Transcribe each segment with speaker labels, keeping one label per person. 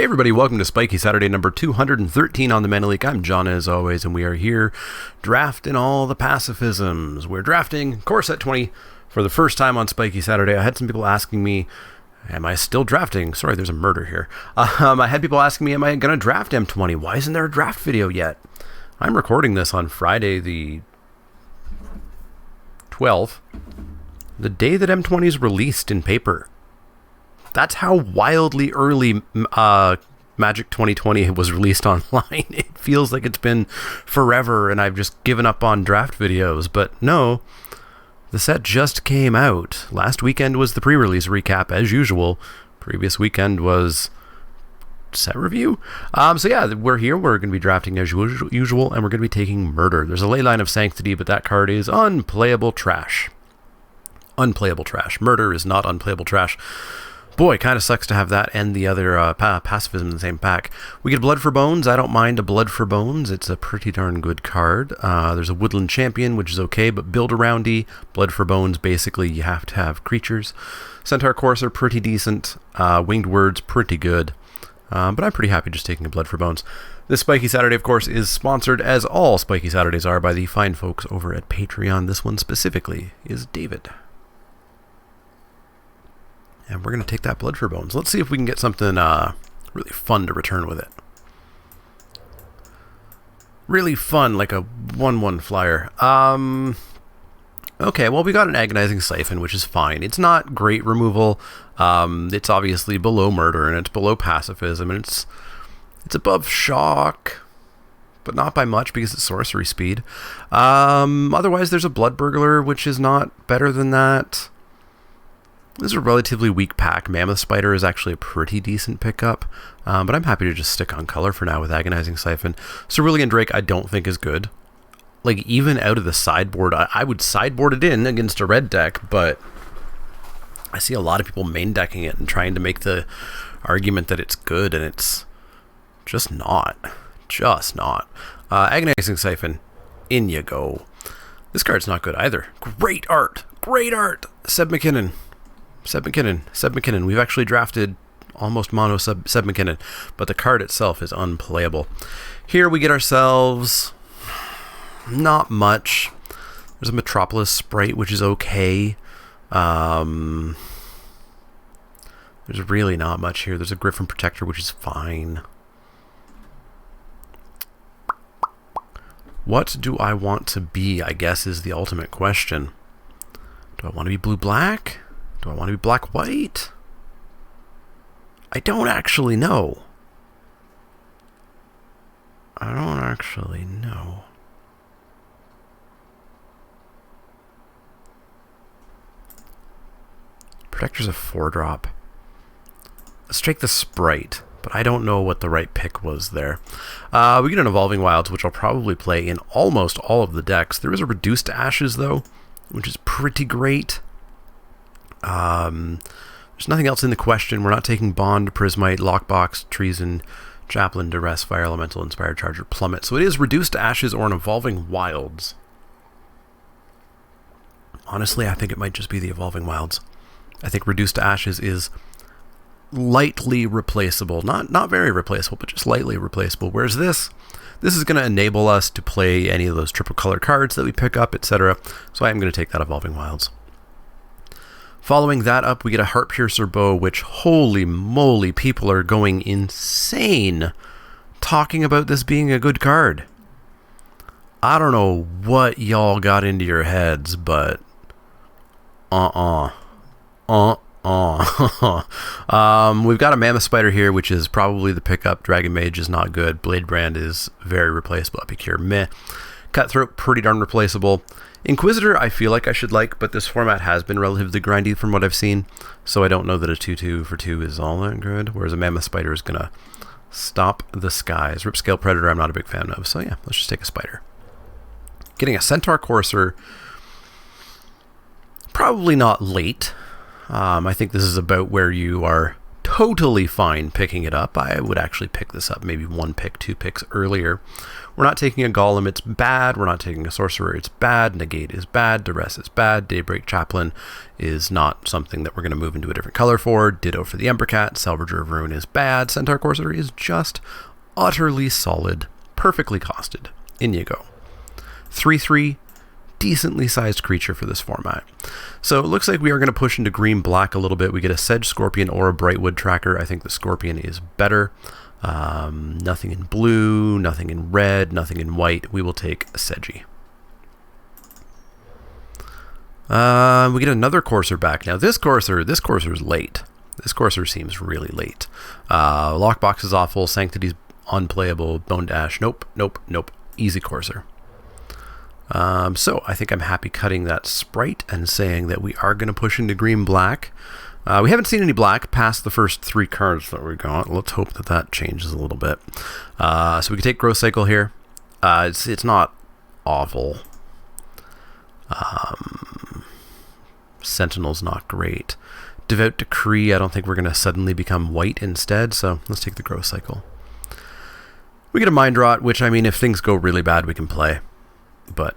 Speaker 1: everybody, welcome to Spikey Saturday number 213 on the Leek. I'm John as always, and we are here drafting all the pacifisms. We're drafting Core Set 20 for the first time on Spikey Saturday. I had some people asking me, am I still drafting? Sorry, there's a murder here. I had people asking me, am I going to draft M20? Why isn't there a draft video yet? I'm recording this on Friday the 12th, the day that M20 is released in paper. That's how wildly early Magic 2020 was released online. It feels like it's been forever and I've just given up on draft videos. But no, the set just came out. Last weekend was the pre-release recap as usual. Previous weekend was set review. So yeah, we're here. We're going to be drafting as usual and we're going to be taking Murder. There's a Leyline of Sanctity, but that card is unplayable trash. Unplayable trash. Murder is not unplayable trash. Boy, kind of sucks to have that and the other pacifism in the same pack. We get Blood for Bones. I don't mind a Blood for Bones. It's a pretty darn good card. There's a Woodland Champion, which is okay, but build aroundy. Blood for Bones, basically, you have to have creatures. Centaur Courser, pretty decent. Winged Words, pretty good. But I'm pretty happy just taking a Blood for Bones. This Spikey Saturday, of course, is sponsored, as all Spikey Saturdays are, by the fine folks over at Patreon. This one specifically is David. And we're going to take that Blood for Bones. Let's see if we can get something really fun to return with it. Really fun, like a 1/1 flyer. Okay, well, we got an Agonizing Siphon, which is fine. It's not great removal. It's obviously below Murder, and it's below Pacifism, and it's above Shock, but not by much because it's sorcery speed. Otherwise, there's a Blood Burglar, which is not better than that. This is a relatively weak pack. Mammoth Spider is actually a pretty decent pickup, but I'm happy to just stick on color for now with Agonizing Siphon. Cerulean Drake I don't think is good. Like, even out of the sideboard, I would sideboard it in against a red deck, but I see a lot of people main decking it and trying to make the argument that it's good, and it's just not. Just not. Agonizing Siphon, in you go. This card's not good either. Great art! Great art! Seb McKinnon. We've actually drafted almost mono Seb McKinnon, but the card itself is unplayable. Here we get ourselves not much. There's a Metropolis Sprite, which is okay. There's really not much here. There's a Griffin Protector, which is fine. What do I want to be, I guess, is the ultimate question. Do I want to be blue-black? Do I want to be black-white? I don't actually know. Protector's a 4-drop. Let's take the Sprite, but I don't know what the right pick was there. We get an Evolving Wilds, which I'll probably play in almost all of the decks. There is a Reduced Ashes, though, which is pretty great. There's nothing else in the question. We're not taking Bond, Prismite, Lockbox, Treason, Chaplain, Duress, Fire Elemental, Inspired Charger, Plummet. So it is Reduced Ashes or an Evolving Wilds. Honestly, I think it might just be the Evolving Wilds. I think Reduced Ashes is lightly replaceable. Not very replaceable, but just lightly replaceable. Whereas this is going to enable us to play any of those triple color cards that we pick up, etc. So I am going to take that Evolving Wilds. Following that up, we get a Heartpiercer Bow, which, holy moly, people are going insane talking about this being a good card. I don't know what y'all got into your heads, but we've got a Mammoth Spider here, which is probably the pickup. Dragon Mage is not good. Blade Brand is very replaceable. Epicure, meh. Cutthroat, pretty darn replaceable. Inquisitor, I feel like I should like, but this format has been relatively grindy from what I've seen, so I don't know that a 2/2 for 2 is all that good, whereas a Mammoth Spider is going to stop the skies. Ripscale Predator I'm not a big fan of, so yeah, let's just take a Spider. Getting a Centaur Courser, probably not late. I think this is about where you are totally fine picking it up. I would actually pick this up maybe 1 pick, 2 picks earlier. We're not taking a Golem, it's bad. We're not taking a Sorcerer, it's bad. Negate is bad. Duress is bad. Daybreak Chaplain is not something that we're going to move into a different color for. Ditto for the Embercat. Salvager of Ruin is bad. Centaur Courser is just utterly solid. Perfectly costed. In you go. 3/3. Decently sized creature for this format. So it looks like we are going to push into green-black a little bit. We get a Sedge Scorpion or a Brightwood Tracker. I think the Scorpion is better. Nothing in blue, nothing in red, nothing in white. We will take a Sedgy. We get another Courser back. Now this Courser is late. This Courser seems really late. Lockbox is awful. Sanctity's unplayable. Bone Dash, nope. Easy Courser. So I think I'm happy cutting that Sprite and saying that we are going to push into green-black. We haven't seen any black past the first 3 cards that we got. Let's hope that that changes a little bit. So we can take Growth Cycle here. It's not awful. Sentinel's not great. Devout Decree, I don't think we're going to suddenly become white instead, so let's take the Growth Cycle. We get a Mind Rot, which, I mean, if things go really bad, we can play. But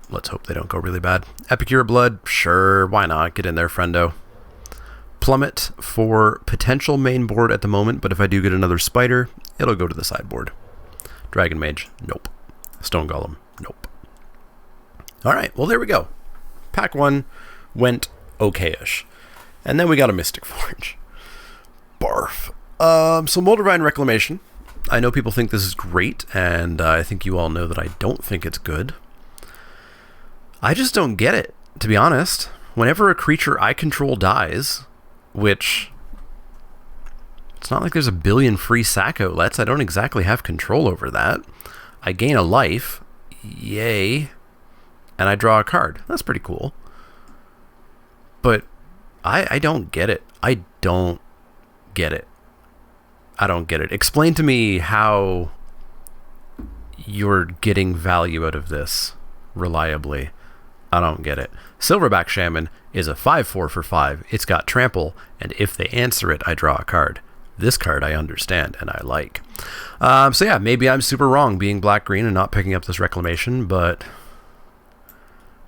Speaker 1: let's hope they don't go really bad. Epicure Blood, sure, why not? Get in there, friendo. Plummet for potential main board at the moment, but if I do get another Spider, it'll go to the sideboard. Dragon Mage, nope. Stone Golem, nope. Alright, well there we go. Pack 1 went okay-ish. And then we got a Mystic Forge. Barf. So Moldavine Reclamation. I know people think this is great, and I think you all know that I don't think it's good. I just don't get it, to be honest. Whenever a creature I control dies, which it's not like there's a billion free sack outlets. I don't exactly have control over that. I gain a life. Yay. And I draw a card. That's pretty cool. But I don't get it. I don't get it. I don't get it. Explain to me how you're getting value out of this reliably. I don't get it. Silverback Shaman is a 5/4 for 5. It's got trample, and if they answer it, I draw a card. This card I understand and I like. So yeah, maybe I'm super wrong being black-green and not picking up this Reclamation, but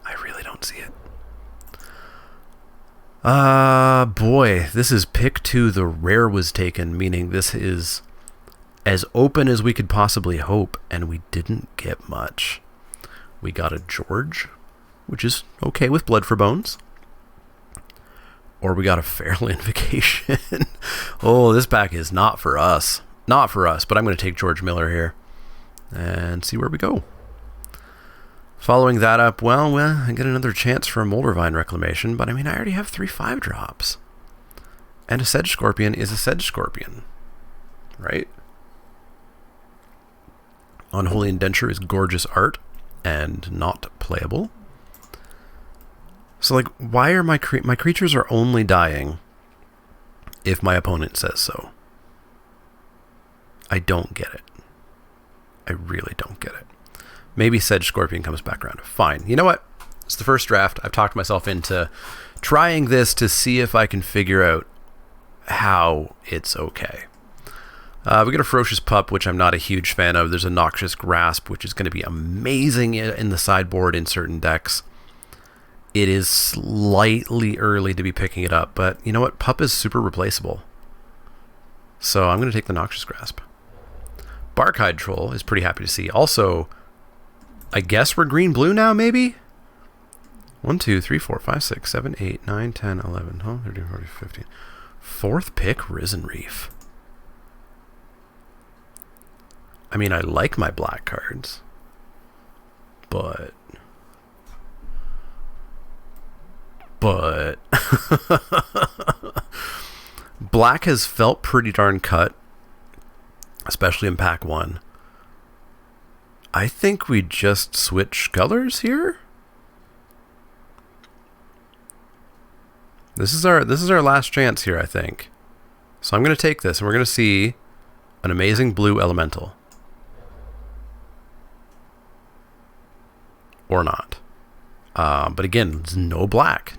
Speaker 1: I really don't see it. Boy, this is pick 2, the rare was taken, meaning this is as open as we could possibly hope, and we didn't get much. We got a George, which is okay with Blood for Bones. Or we got a Feral Invocation. Oh, this pack is not for us. Not for us, but I'm going to take George Miller here and see where we go. Following that up, well, I get another chance for a Moldavine Reclamation, but I mean, I already have 3 5-drops. And a Sedge Scorpion is a Sedge Scorpion, right? Unholy Indenture is gorgeous art and not playable. So, like, why are my creatures are only dying if my opponent says so? I don't get it. I really don't get it. Maybe Sedge Scorpion comes back around. Fine. You know what? It's the first draft. I've talked myself into trying this to see if I can figure out how it's okay. We get a Ferocious Pup, which I'm not a huge fan of. There's a Noxious Grasp, which is going to be amazing in the sideboard in certain decks. It is slightly early to be picking it up, but you know what? Pup is super replaceable. So I'm going to take the Noxious Grasp. Barkhide Troll is pretty happy to see. Also, I guess we're green-blue now, maybe? 1, 2, 3, 4, 5, 6, 7, 8, 9, 10, 11, 12, 13, 14, 15. 4th pick, Risen Reef. I mean, I like my black cards, but black has felt pretty darn cut, especially in pack 1. I think we just switch colors here. This is our last chance here, I think. So I'm going to take this, and we're going to see an amazing blue elemental. Or not. But again, no black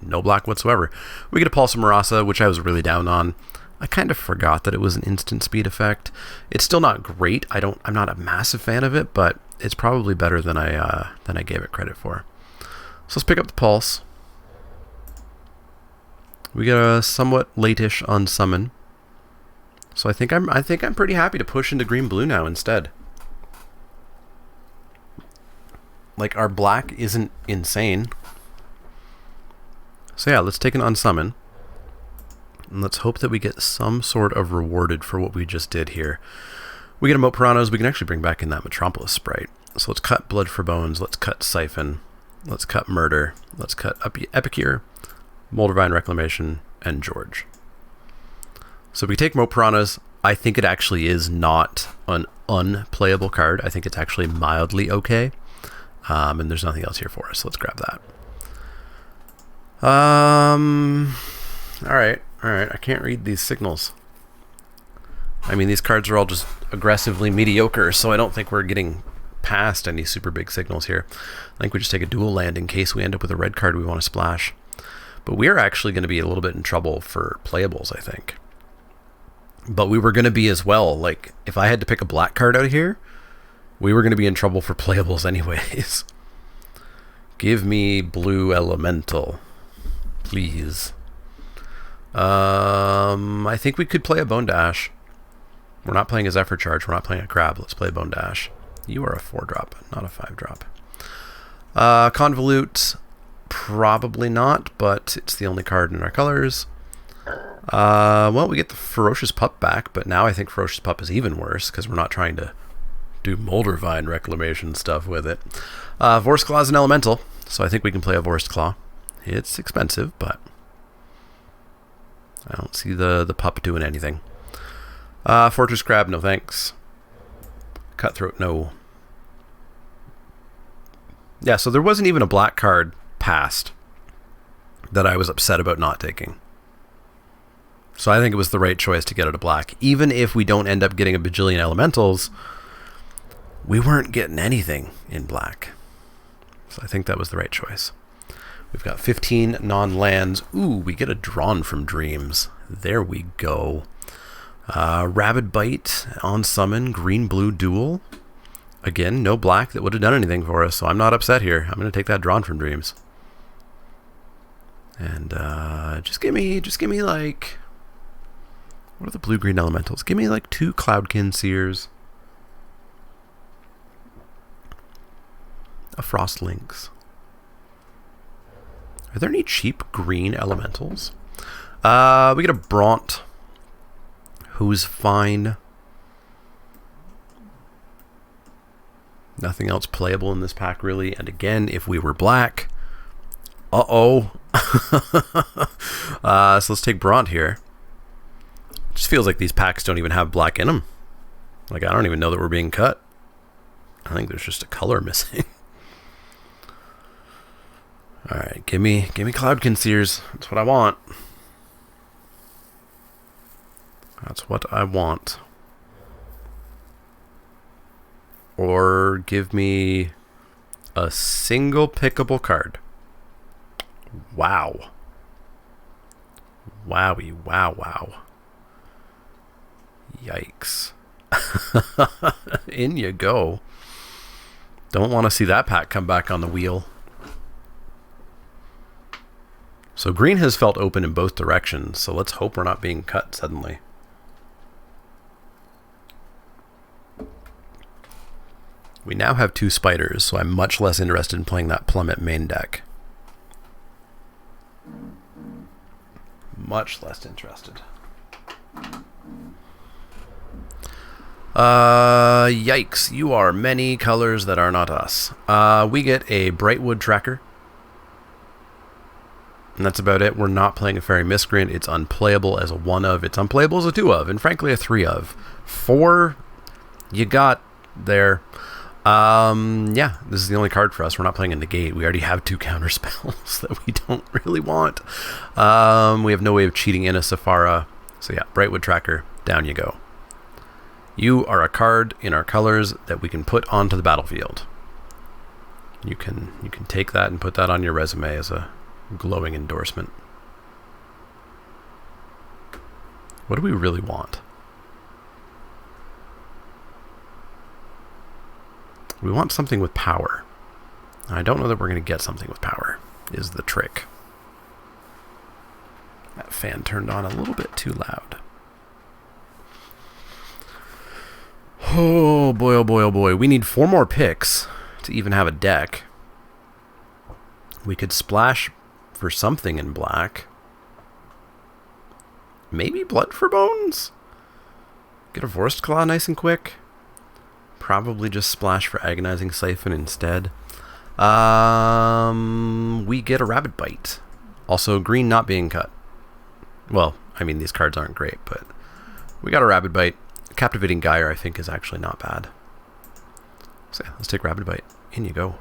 Speaker 1: whatsoever. We get a Pulse of Marasa, which I was really down on. I kind of forgot that it was an instant speed effect. It's still not great. I'm not a massive fan of it, but it's probably better than I gave it credit for. So let's pick up the pulse. We get a somewhat late-ish unsummon. So I think I'm pretty happy to push into green blue now instead. Like, our black isn't insane. So yeah, let's take an unsummon. And let's hope that we get some sort of rewarded for what we just did here. We get a Moat Piranhas. We can actually bring back in that Metropolis sprite. So let's cut Blood for Bones. Let's cut Siphon. Let's cut Murder. Let's cut Epicure, Moldavine Reclamation, and George. So we take Moat Piranhas. I think it actually is not an unplayable card. I think it's actually mildly okay. And there's nothing else here for us. So let's grab that. Alright. I can't read these signals. I mean, these cards are all just aggressively mediocre, so I don't think we're getting past any super big signals here. I think we just take a dual land in case we end up with a red card we want to splash. But we are actually going to be a little bit in trouble for playables, I think. But we were going to be as well. Like, if I had to pick a black card out here, we were going to be in trouble for playables anyways. Give me blue elemental, please. I think we could play a Bone Dash. We're not playing a Zephyr Charge. We're not playing a Crab. Let's play a Bone Dash. You are a 4-drop, not a 5-drop. Convolute, probably not, but it's the only card in our colors. Well, we get the Ferocious Pup back, but now I think Ferocious Pup is even worse because we're not trying to do Moldavine Reclamation stuff with it. Vorst Claw is an elemental, so I think we can play a Vorst Claw. It's expensive, but I don't see the pup doing anything. Fortress Crab, no thanks. Cutthroat, no. Yeah, so there wasn't even a black card passed that I was upset about not taking. So I think it was the right choice to get out of black. Even if we don't end up getting a bajillion elementals, we weren't getting anything in black. So I think that was the right choice. We've got 15 non-lands. Ooh, we get a Drawn from Dreams. There we go. Rabid Bite on summon, green-blue duel. Again, no black that would have done anything for us, so I'm not upset here. I'm going to take that Drawn from Dreams. And just give me like... What are the blue-green elementals? Give me like 2 Cloudkin Seers. A Frost Lynx. Are there any cheap green elementals? We get a Bront, who's fine. Nothing else playable in this pack, really. And again, if we were black... Uh-oh. So let's take Bront here. It just feels like these packs don't even have black in them. Like, I don't even know that we're being cut. I think there's just a color missing. Alright, give me Cloudkin Seers. That's what I want. That's what I want. Or give me a single pickable card. Wow. Wowie, wow. Yikes. In you go. Don't want to see that pack come back on the wheel. So green has felt open in both directions, so let's hope we're not being cut suddenly. We now have 2 spiders, so I'm much less interested in playing that Plummet main deck. Much less interested. Yikes, you are many colors that are not us. We get a Brightwood Tracker. And that's about it. We're not playing a Fairy Miscreant. It's unplayable as a 1 of. It's unplayable as a 2 of. And frankly, a 3 of. 4, you got there. Yeah, this is the only card for us. We're not playing a Negate. We already have 2 counter spells that we don't really want. We have no way of cheating in a Safara. So yeah, Brightwood Tracker, down you go. You are a card in our colors that we can put onto the battlefield. You can take that and put that on your resume as a glowing endorsement. What do we really want? We want something with power. I don't know that we're going to get something with power, is the trick. That fan turned on a little bit too loud. Oh boy, oh boy, oh boy. We need 4 more picks to even have a deck. We could splash for something in black. Maybe Blood for Bones? Get a Forest Claw nice and quick. Probably just splash for Agonizing Siphon instead. We get a Rabid Bite. Also, green not being cut. Well, I mean, these cards aren't great, but we got a Rabid Bite. Captivating Gyre, I think, is actually not bad. So yeah, let's take Rabid Bite. In you go.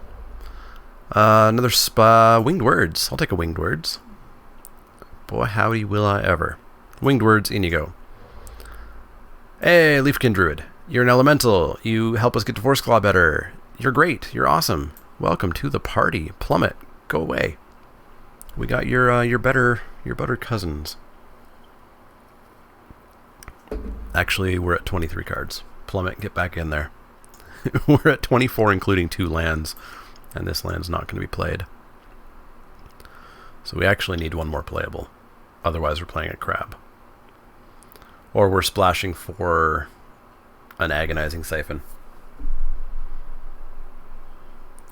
Speaker 1: Another Winged Words. I'll take a Winged Words. Boy, howdy will I ever. Winged Words, in you go. Hey, Leafkin Druid. You're an elemental. You help us get to Force Claw better. You're great. You're awesome. Welcome to the party. Plummet, go away. We got your better cousins. Actually, we're at 23 cards. Plummet, get back in there. We're at 24, including 2 lands, and this land's not going to be played. So we actually need 1 more playable. Otherwise, we're playing a crab. Or we're splashing for an Agonizing Siphon.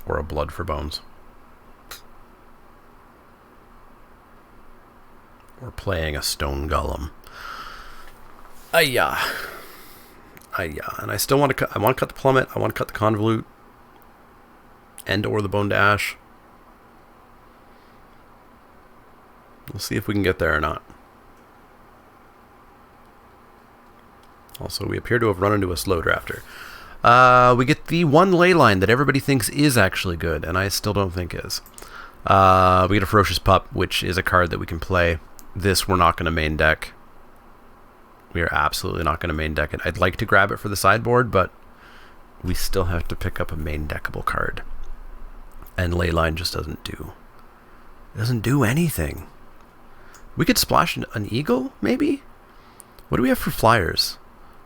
Speaker 1: Or a Blood for Bones. Or playing a Stone Golem. Ayah. Ayah. And I still want to cut. I want to cut the Plummet. I want to cut the Convolute. And or the Bone Dash. We'll see if we can get there or not. Also, we appear to have run into a slow drafter. We get the 1 Leyline that everybody thinks is actually good, and I still don't think is. We get a Ferocious Pup, which is a card that we can play. This we're not going to main deck. We are absolutely not going to main deck it. I'd like to grab it for the sideboard, but we still have to pick up a main deckable card. And Leyline just doesn't do. It doesn't do anything. We could splash an Eagle, maybe? What do we have for flyers?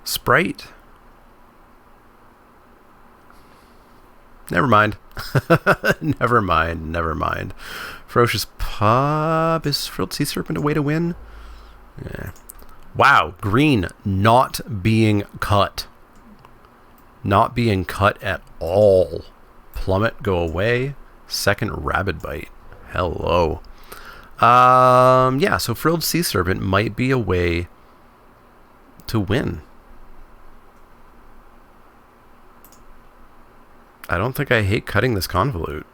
Speaker 1: Sprite? Never mind. Never mind. Never mind. Ferocious Pup. Is Frilled Sea Serpent a way to win? Yeah. Wow. Green not being cut. Not being cut at all. Plummet, go away. Second Rabid Bite. Hello. Yeah, so Frilled Sea Serpent might be a way to win. I don't think I hate cutting this Convolute.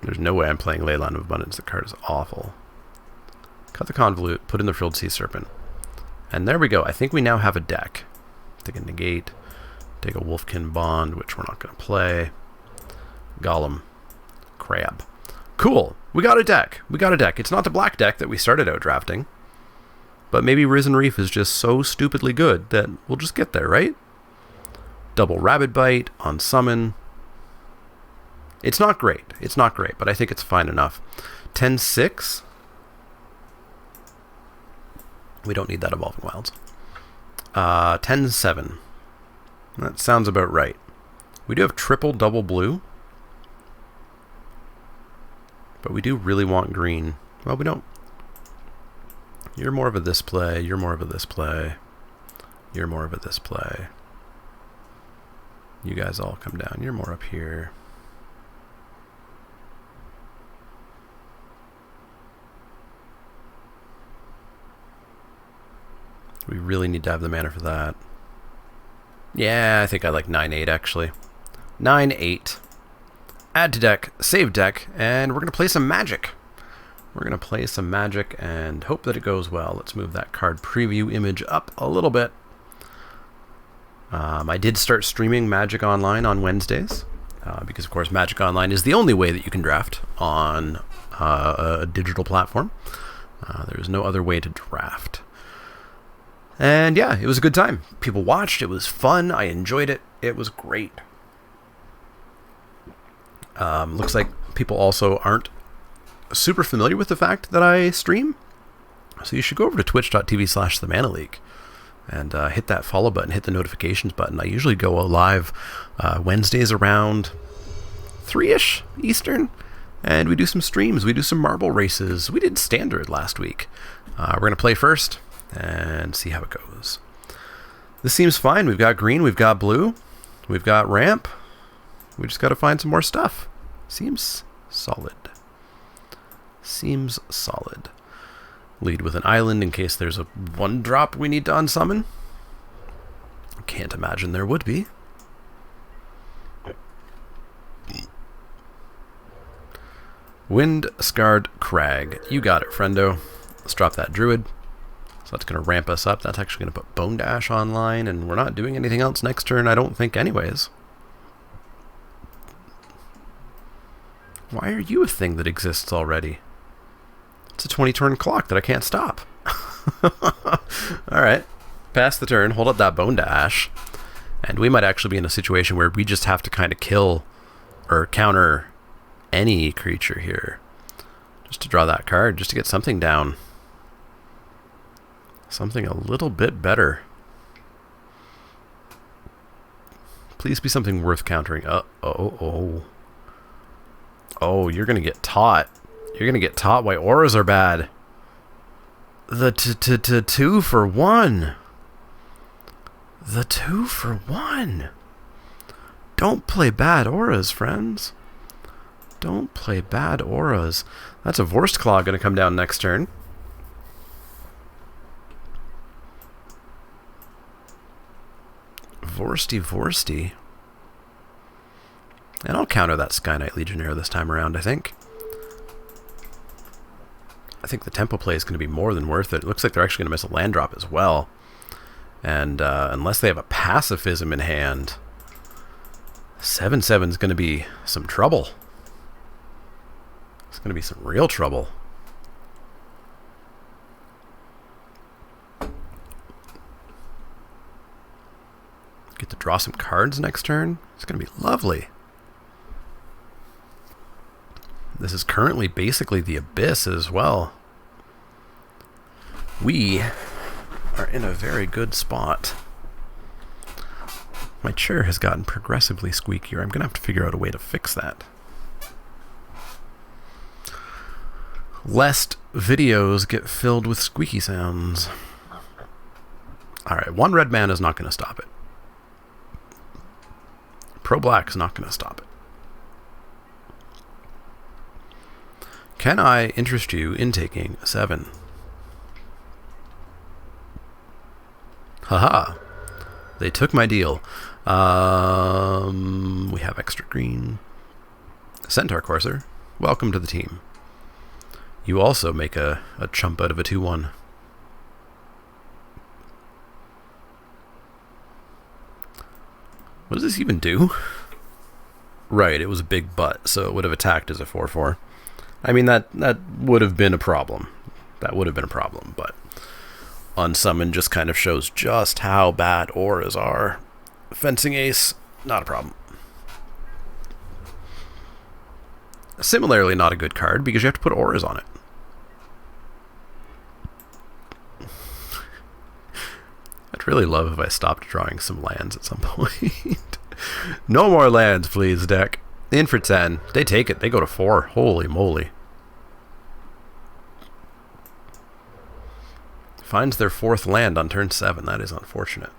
Speaker 1: There's no way I'm playing Leyline of Abundance. The card is awful. Cut the Convolute, put in the Frilled Sea Serpent. And there we go. I think we now have a deck. Take a Negate. Take a Wolfkin Bond, which we're not going to play. Golem. Crab. Cool. We got a deck. We got a deck. It's not the black deck that we started out drafting. But maybe Risen Reef is just so stupidly good that we'll just get there, right? Double Rabid Bite on Summon. It's not great. It's not great, but I think it's fine enough. 10-6. We don't need that Evolving Wilds. 10-7. That sounds about right. We do have triple double blue. But we do really want green. Well, we don't. You're more of a this play. You're more of a this play. You're more of a this play. You guys all come down. You're more up here. We really need to have the mana for that. Yeah, I think I like 9-8 actually. 9-8. Add to deck, save deck, and we're going to play some Magic. We're going to play some Magic and hope that it goes well. Let's move that card preview image up a little bit. I did start streaming Magic Online on Wednesdays, because of course Magic Online is the only way that you can draft on a digital platform. There's no other way to draft. And yeah, it was a good time. People watched, it was fun, I enjoyed it, it was great. Looks like people also aren't super familiar with the fact that I stream, so you should go over to twitch.tv/themanaleak and hit that follow button, hit the notifications button. I usually go live Wednesdays around 3-ish Eastern, and we do some streams. We do some marble races. We did standard last week. We're going to play first and see how it goes. This seems fine. We've got green, we've got blue, we've got ramp. We just got to find some more stuff. Seems solid. Seems solid. Lead with an island in case there's a 1-drop we need to unsummon. Can't imagine there would be. Wind-Scarred Crag. You got it, friendo. Let's drop that druid. So that's going to ramp us up. That's actually going to put Bone Dash online, and we're not doing anything else next turn, I don't think, anyways. Why are you a thing that exists already? It's a 20-turn clock that I can't stop. Alright. Pass the turn, hold up that Bone Dash, and we might actually be in a situation where we just have to kind of kill or counter any creature here. Just to draw that card, just to get something down. Something a little bit better. Please be something worth countering. Oh, you're going to get taught. You're going to get taught why auras are bad. The 2 for 1. The 2 for 1. Don't play bad auras, friends. Don't play bad auras. That's a Vorst Claw going to come down next turn. Vorsty. And I'll counter that Sky Knight Legionnaire this time around, I think. I think the tempo play is going to be more than worth it. It looks like they're actually going to miss a land drop as well. And unless they have a pacifism in hand, 7/7 is going to be some trouble. It's going to be some real trouble. Get to draw some cards next turn. It's going to be lovely. This is currently basically the Abyss as well. We are in a very good spot. My chair has gotten progressively squeakier. I'm going to have to figure out a way to fix that. Lest videos get filled with squeaky sounds. Alright, 1 red mana is not going to stop it. Pro Black is not going to stop it. Can I interest you in taking 7? Haha. They took my deal. We have extra green. Centaur Courser, welcome to the team. You also make a chump out of a 2/1. What does this even do? Right, it was a big butt, so it would have attacked as a 4/4. I mean, that would have been a problem. That would have been a problem, but Unsummon just kind of shows just how bad auras are. Fencing Ace, not a problem. Similarly, not a good card because you have to put auras on it. I'd really love if I stopped drawing some lands at some point. No more lands, please, deck. In for 10. They take it. They go to 4. Holy moly. Finds their 4th land on turn 7. That is unfortunate.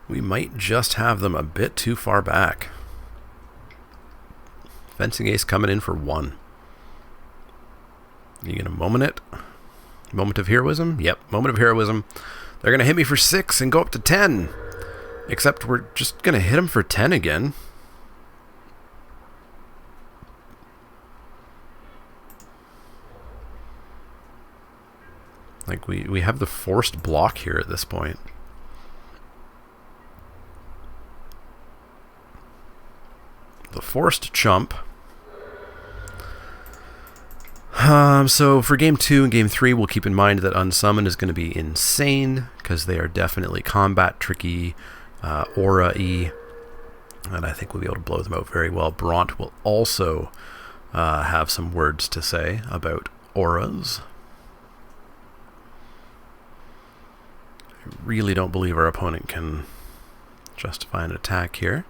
Speaker 1: We might just have them a bit too far back. Fencing Ace coming in for 1. You gonna moment it? Moment of heroism? Yep, moment of heroism. They're gonna hit me for 6 and go up to 10. Except we're just gonna hit him for 10 again. Like, we have the forced block here at this point. The forced chump. So for game 2 and game 3, we'll keep in mind that Unsummon is going to be insane, because they are definitely combat tricky, aura-y, and I think we'll be able to blow them out very well. Bront will also have some words to say about auras. I really don't believe our opponent can justify an attack here.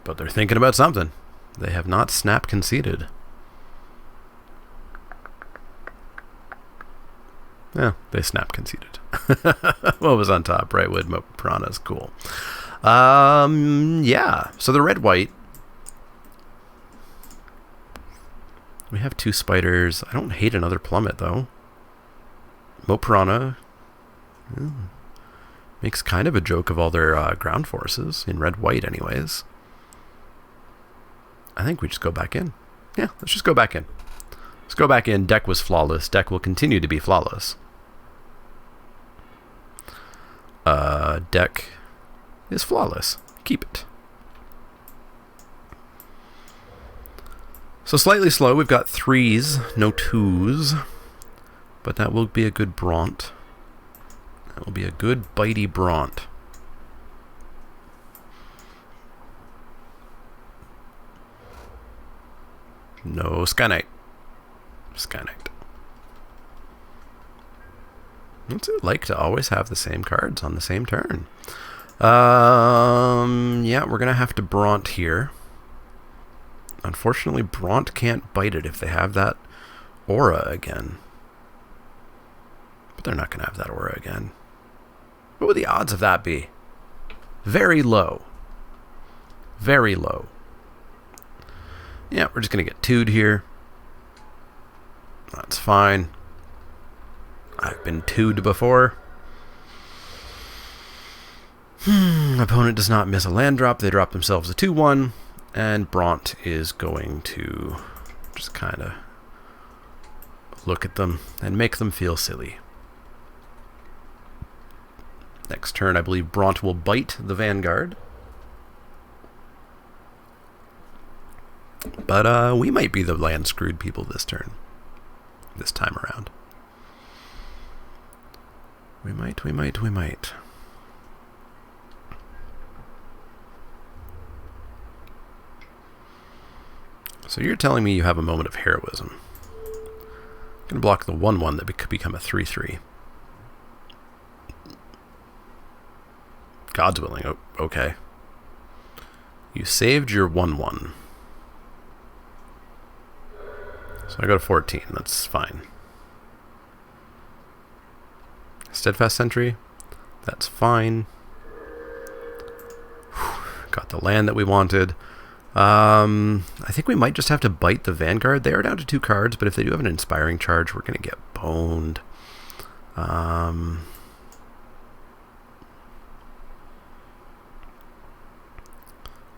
Speaker 1: But they're thinking about something. They have not snap conceded. Yeah, they snap conceded. What was on top? Brightwood, Piranhas, cool. Yeah, so the red-white. We have 2 spiders. I don't hate another plummet, though. Piranha makes kind of a joke of all their ground forces, in red-white anyways. I think we just go back in. Yeah, let's just go back in. Let's go back in. Deck was flawless. Deck will continue to be flawless. Deck is flawless. Keep it. So slightly slow. We've got 3s, no 2s. But that will be a good Bront. That will be a good bitey Bront. No Sky Knight. Sky Knight. What's it like to always have the same cards on the same turn? Yeah, we're going to have to Bront here. Unfortunately, Bront can't bite it if they have that aura again. But they're not going to have that aura again. What would the odds of that be? Very low. Very low. Yeah, we're just going to get 2'd here. That's fine. I've been 2'd before. Opponent does not miss a land drop. They drop themselves a 2-1. And Bront is going to just kind of look at them and make them feel silly. Next turn, I believe Bront will bite the Vanguard. But we might be the land screwed people this turn. This time around. We might. So you're telling me you have a moment of heroism. I'm going to block the 1-1 that could become a 3-3. God's willing. Oh, okay. You saved your 1-1. So I go to 14. That's fine. Steadfast Sentry. That's fine. Got the land that we wanted. I think we might just have to bite the Vanguard. They are down to 2 cards, but if they do have an Inspiring Charge, we're going to get boned. The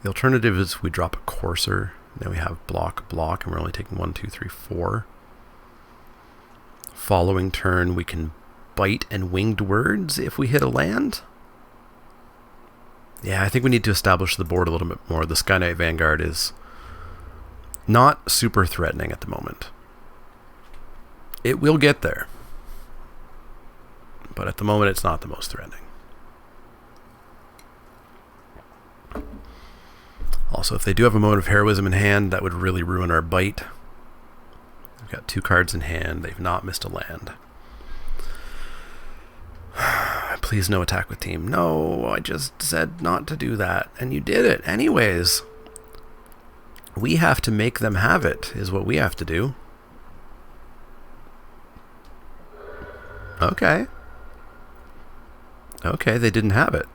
Speaker 1: alternative is we drop a Courser. Then we have block, and we're only taking 1, 2, 3, 4. Following turn, we can bite and Winged Words if we hit a land. Yeah, I think we need to establish the board a little bit more. The Sky Knight Vanguard is not super threatening at the moment. It will get there. But at the moment, it's not the most threatening. Also, if they do have a moment of heroism in hand, that would really ruin our bite. We've got 2 cards in hand. They've not missed a land. Please no attack with team. No, I just said not to do that. And you did it anyways. We have to make them have it, is what we have to do. Okay. Okay, they didn't have it.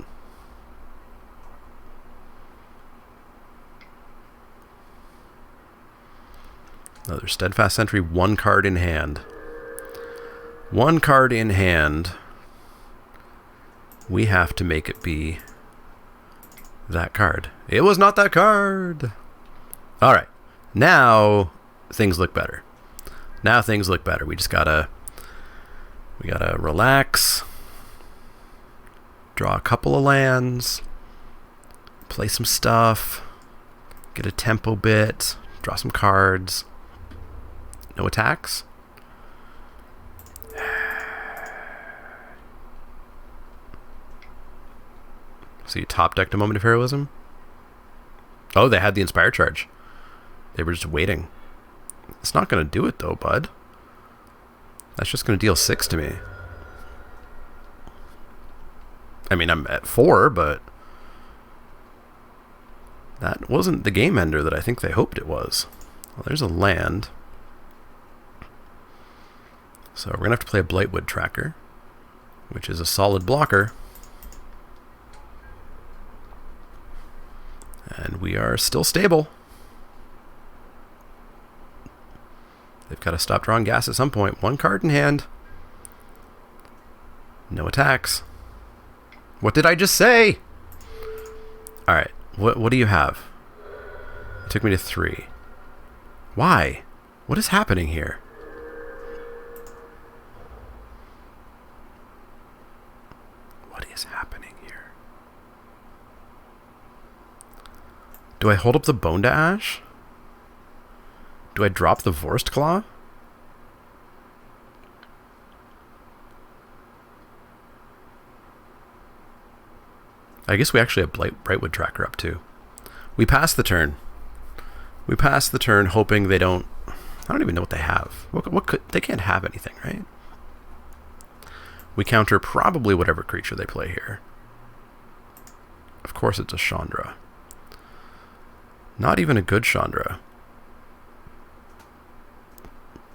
Speaker 1: Another Steadfast Sentry, 1 card in hand. 1 card in hand. We have to make it be that card. It was not that card. All right. Now things look better. Now things look better. We just gotta relax. Draw a couple of lands. Play some stuff. Get a tempo bit. Draw some cards. No attacks. So you top decked a Moment of Heroism? Oh, they had the Inspire Charge. They were just waiting. It's not going to do it though, bud. That's just going to deal 6 to me. I mean, I'm at 4, but that wasn't the game ender that I think they hoped it was. Well, there's a land. So we're going to have to play a Blightwood Tracker, which is a solid blocker. And we are still stable. They've got to stop drawing gas at some point. 1 card in hand. No attacks. What did I just say? Alright, what do you have? It took me to 3. Why? What is happening here? What is happening here? Do I hold up the Bone to Ash? Do I drop the Vorst Claw? I guess we actually have Brightwood Tracker up too. We passed the turn. We passed the turn hoping they don't... I don't even know what they have. What could... They can't have anything, right? We counter probably whatever creature they play here. Of course it's a Chandra. Not even a good Chandra.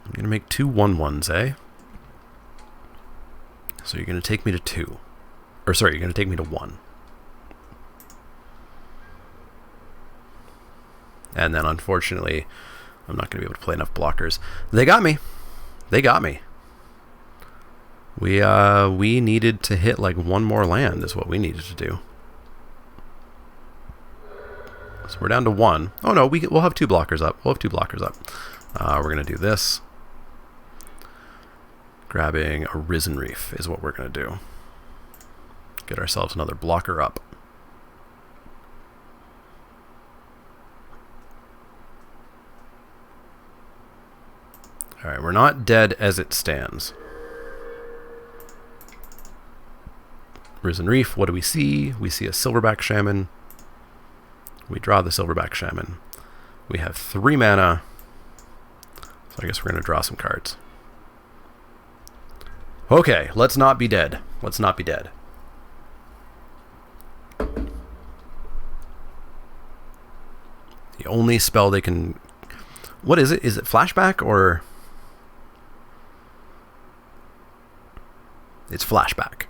Speaker 1: I'm going to make 2 1/1s, eh? So you're going to take me to 2. Or sorry, you're going to take me to 1. And then, unfortunately, I'm not going to be able to play enough blockers. They got me. They got me. We needed to hit like 1 more land is what we needed to do. So we're down to 1. Oh no, we'll have 2 blockers up. We'll have 2 blockers up. We're going to do this. Grabbing a Risen Reef is what we're going to do. Get ourselves another blocker up. Alright, we're not dead as it stands. Risen Reef, what do we see? We see a Silverback Shaman. We draw the Silverback Shaman. We have 3 mana. So I guess we're going to draw some cards. Okay, let's not be dead. Let's not be dead. The only spell they can... What is it? Is it Flashback or... It's Flashback.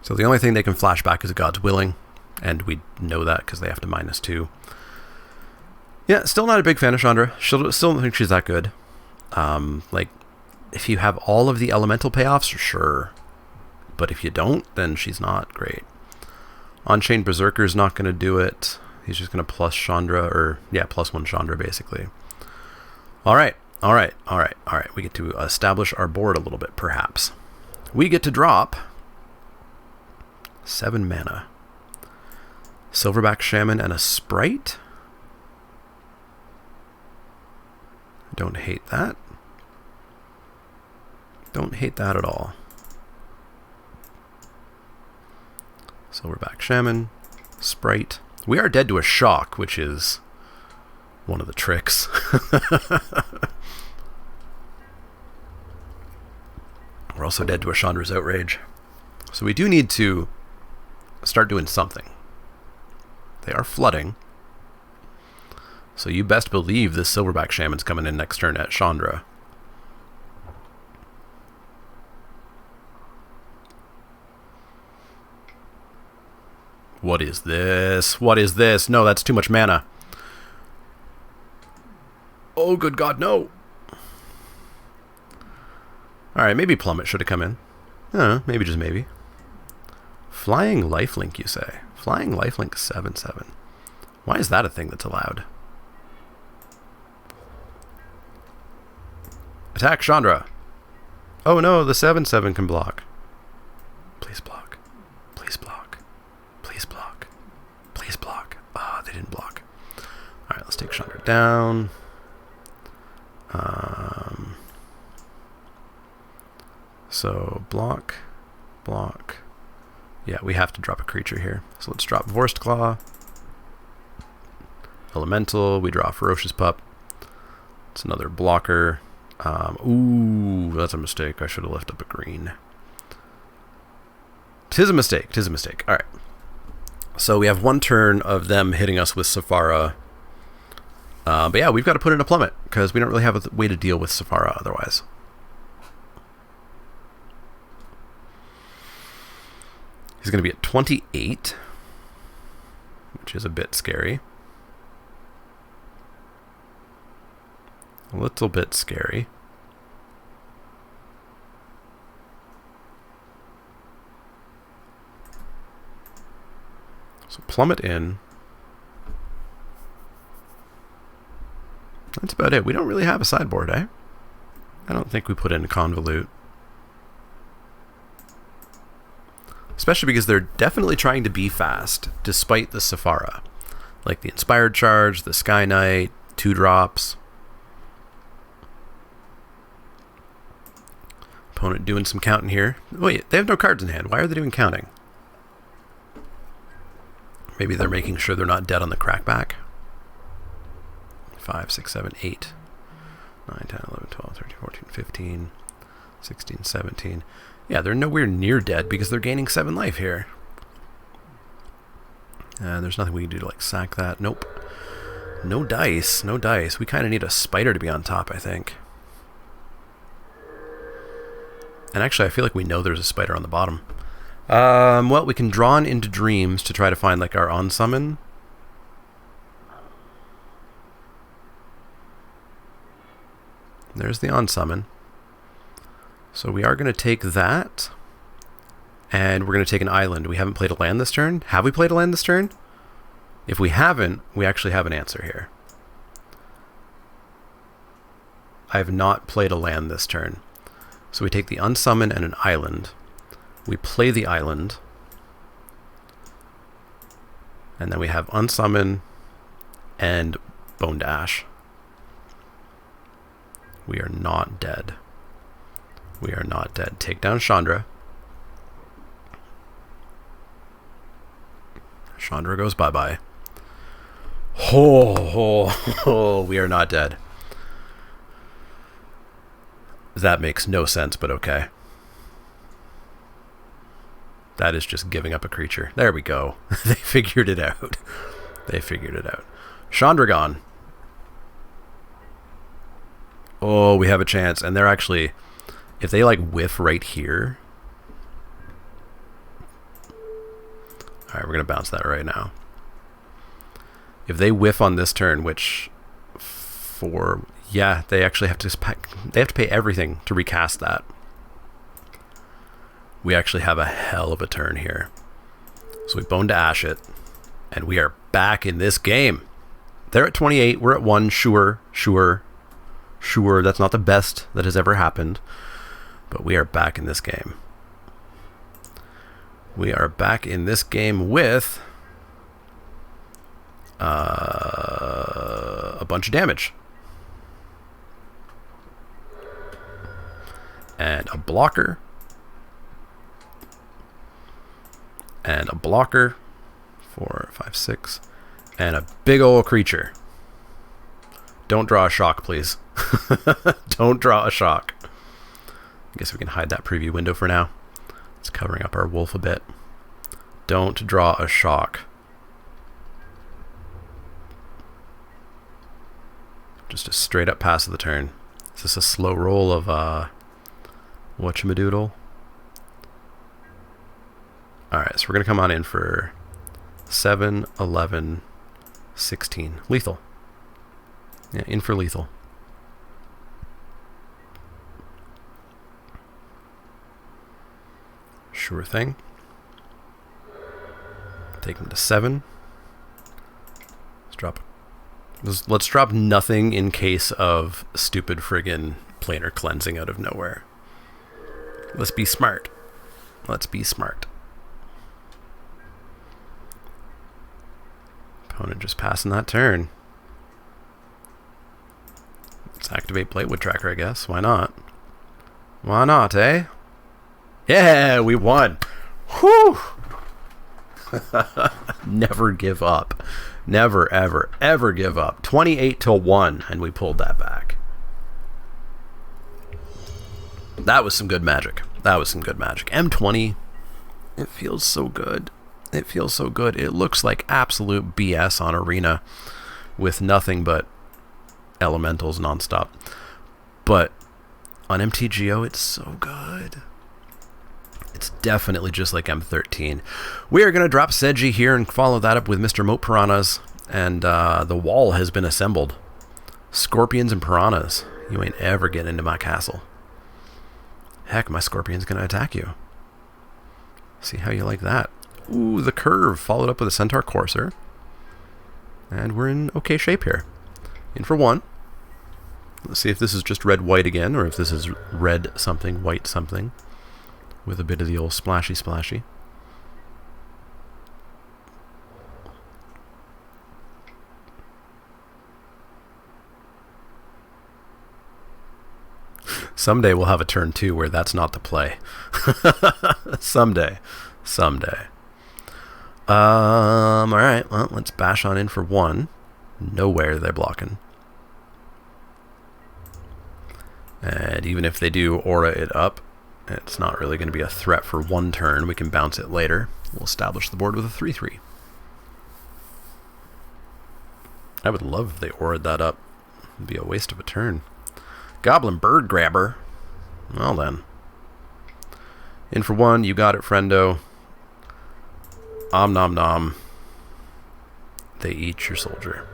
Speaker 1: So the only thing they can flashback is God's Willing, and we know that because they have to -2. Yeah, still not a big fan of Chandra. Still don't think she's that good. Like, if you have all of the elemental payoffs, sure. But if you don't, then she's not great. On-Chain Berserker's not going to do it. He's just going to plus Chandra, or, yeah, +1 Chandra, basically. Alright, alright, alright, alright. We get to establish our board a little bit, perhaps. We get to drop 7 mana. Silverback Shaman and a Sprite. Don't hate that. Don't hate that at all. Silverback Shaman, Sprite. We are dead to a Shock, which is one of the tricks. We're also dead to a Chandra's Outrage. So we do need to start doing something. They are flooding. So you best believe this Silverback Shaman's coming in next turn at Chandra. What is this? What is this? No, that's too much mana. Oh, good God, no. Alright, maybe Plummet should have come in. I don't know, maybe just maybe. Flying Lifelink, you say? Flying Lifelink 7/7. Why is that a thing that's allowed? Attack Chandra. Oh no, the 7/7 can block. Please block. Please block. Please block. Please block. Ah, Let's take Chandra down. So block. Yeah, we have to drop a creature here. So let's drop Vorst Claw. Elemental. We draw Ferocious Pup. It's another blocker. Ooh, that's a mistake. I should have left up a green. Tis a mistake. All right. So we have one turn of them hitting us with Sephara. But yeah, we've got to put in a plummet because we don't really have a way to deal with Sephara otherwise. He's going to be at 28, which is a bit scary. A little bit scary. So plummet in. That's about it. We don't really have a sideboard, eh? I don't think we put in Convolute. Especially because they're definitely trying to be fast, despite the Sephara. Like the Inspired Charge, the Sky Knight, 2 drops. Opponent doing some counting here. Wait, they have no cards in hand. Why are they doing counting? Maybe they're making sure they're not dead on the crackback. 5, 6, 7, 8, 9, 10, 11, 12, 13, 14, 15, 16, 17. Yeah, they're nowhere near dead because they're gaining 7 life here. And there's nothing we can do to like sack that. Nope. No dice. We kind of need a spider to be on top, I think. And actually, I feel like we know there's a spider on the bottom. Well, we can draw into dreams to try to find like our on-summon. There's the on-summon. So we are going to take that. And we're going to take an island. We haven't played a land this turn. Have we played a land this turn? If we haven't, we actually have an answer here. I have not played a land this turn. So we take the unsummon and an island. We play the island. And then we have unsummon and Bone Dash. We are not dead. We are not dead. Take down Chandra. Chandra goes bye-bye. Oh, we are not dead. That makes no sense, but okay. That is just giving up a creature. There we go. They figured it out. Chandra gone. Oh, we have a chance. And they're actually... If they, like, whiff right here... Alright, we're going to bounce that right now. If they whiff on this turn, which... Yeah, they actually have to... They have to pay everything to recast that. We actually have a hell of a turn here. So we Bone Dash it. And we are back in this game. They're at 28. We're at 1. Sure. That's not the best that has ever happened. But we are back in this game. We are back in this game with a bunch of damage. And a blocker. And a blocker. 4, 5, 6. And a big old creature. Don't draw a shock, please. Don't draw a shock. I guess we can hide that preview window for now. It's covering up our wolf a bit. Don't draw a shock. Just a straight up pass of the turn. Is this a slow roll of whatchamadoodle? Alright, so we're going to come on in for 7, 11, 16. Lethal. Yeah, in for lethal. Sure thing. Take him to 7. Let's drop nothing in case of stupid friggin' planar cleansing out of nowhere. Let's be smart. Opponent just passing that turn. Let's activate Bladewood Tracker, I guess. Why not? Why not, eh? Yeah, we won. Whew! Never give up. Never, ever, ever give up. 28-1, and we pulled that back. That was some good magic. That was some good magic. M20, it feels so good. It feels so good. It looks like absolute BS on Arena with nothing but elementals nonstop. But on MTGO, it's so good. It's definitely just like M13. We are going to drop Seji here and follow that up with Mr. Moat Piranhas. And the wall has been assembled. Scorpions and Piranhas. You ain't ever getting into my castle. Heck, my Scorpion's going to attack you. See how you like that. Ooh, the curve followed up with a Centaur Courser. And we're in okay shape here. In for one. Let's see if this is just red-white again, or if this is red something, white something. With a bit of the old splashy. Someday we'll have a turn 2 where that's not the play. Someday. Alright, well, let's bash on in for 1. Nowhere they're blocking. And even if they do aura it up, it's not really going to be a threat for 1 turn. We can bounce it later. We'll establish the board with a 3-3. I would love if they auraed that up. It'd be a waste of a turn. Goblin Bird Grabber. Well then. In for 1, you got it, friendo. Om nom nom. They eat your soldier.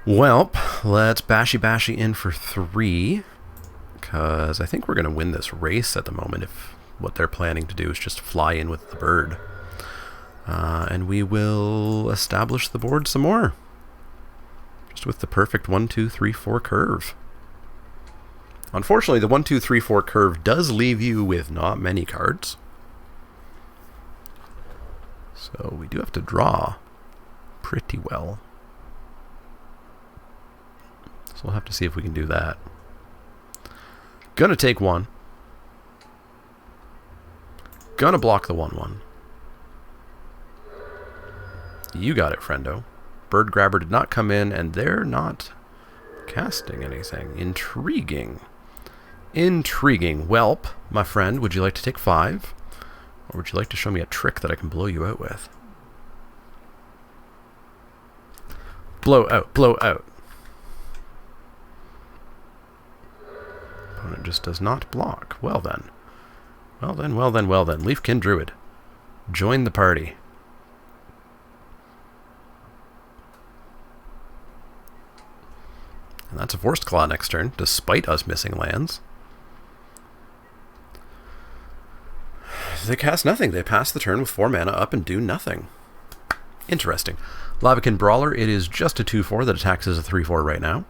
Speaker 1: Welp, let's bashy in for 3. Because I think we're going to win this race at the moment if what they're planning to do is just fly in with the bird. And we will establish the board some more. Just with the perfect 1, 2, 3, 4 curve. Unfortunately, the 1, 2, 3, 4 curve does leave you with not many cards. So we do have to draw pretty well. So we'll have to see if we can do that. Gonna take 1. Gonna block the 1/1. You got it, friendo. Bird Grabber did not come in, and they're not casting anything. Intriguing. Welp, my friend, would you like to take 5? Or would you like to show me a trick that I can blow you out with? Blow out. Opponent just does not block. Well then. Leafkin Druid. Join the party. And that's a Forced Claw next turn, despite us missing lands. They cast nothing. They pass the turn with 4 mana up and do nothing. Interesting. Lavakin Brawler, it is just a 2/4 that attacks as a 3/4 right now.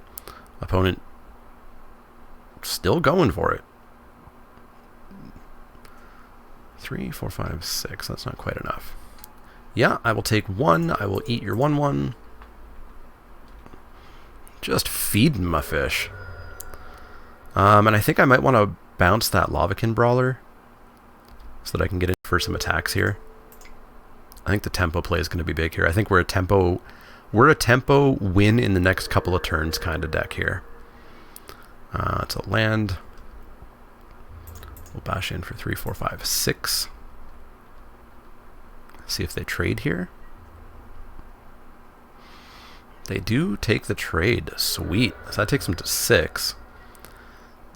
Speaker 1: Opponent still going for it. 3, 4, 5, 6. That's not quite enough. Yeah, I will take 1. I will eat your 1/1. Just feeding my fish. And I think I might want to bounce that Lavakin Brawler so that I can get in for some attacks here. I think the tempo play is going to be big here. I think we're a tempo win in the next couple of turns kind of deck here. It's a land. We'll bash in for 3, 4, 5, 6. See if they trade here. They do take the trade. Sweet. So that takes them to 6.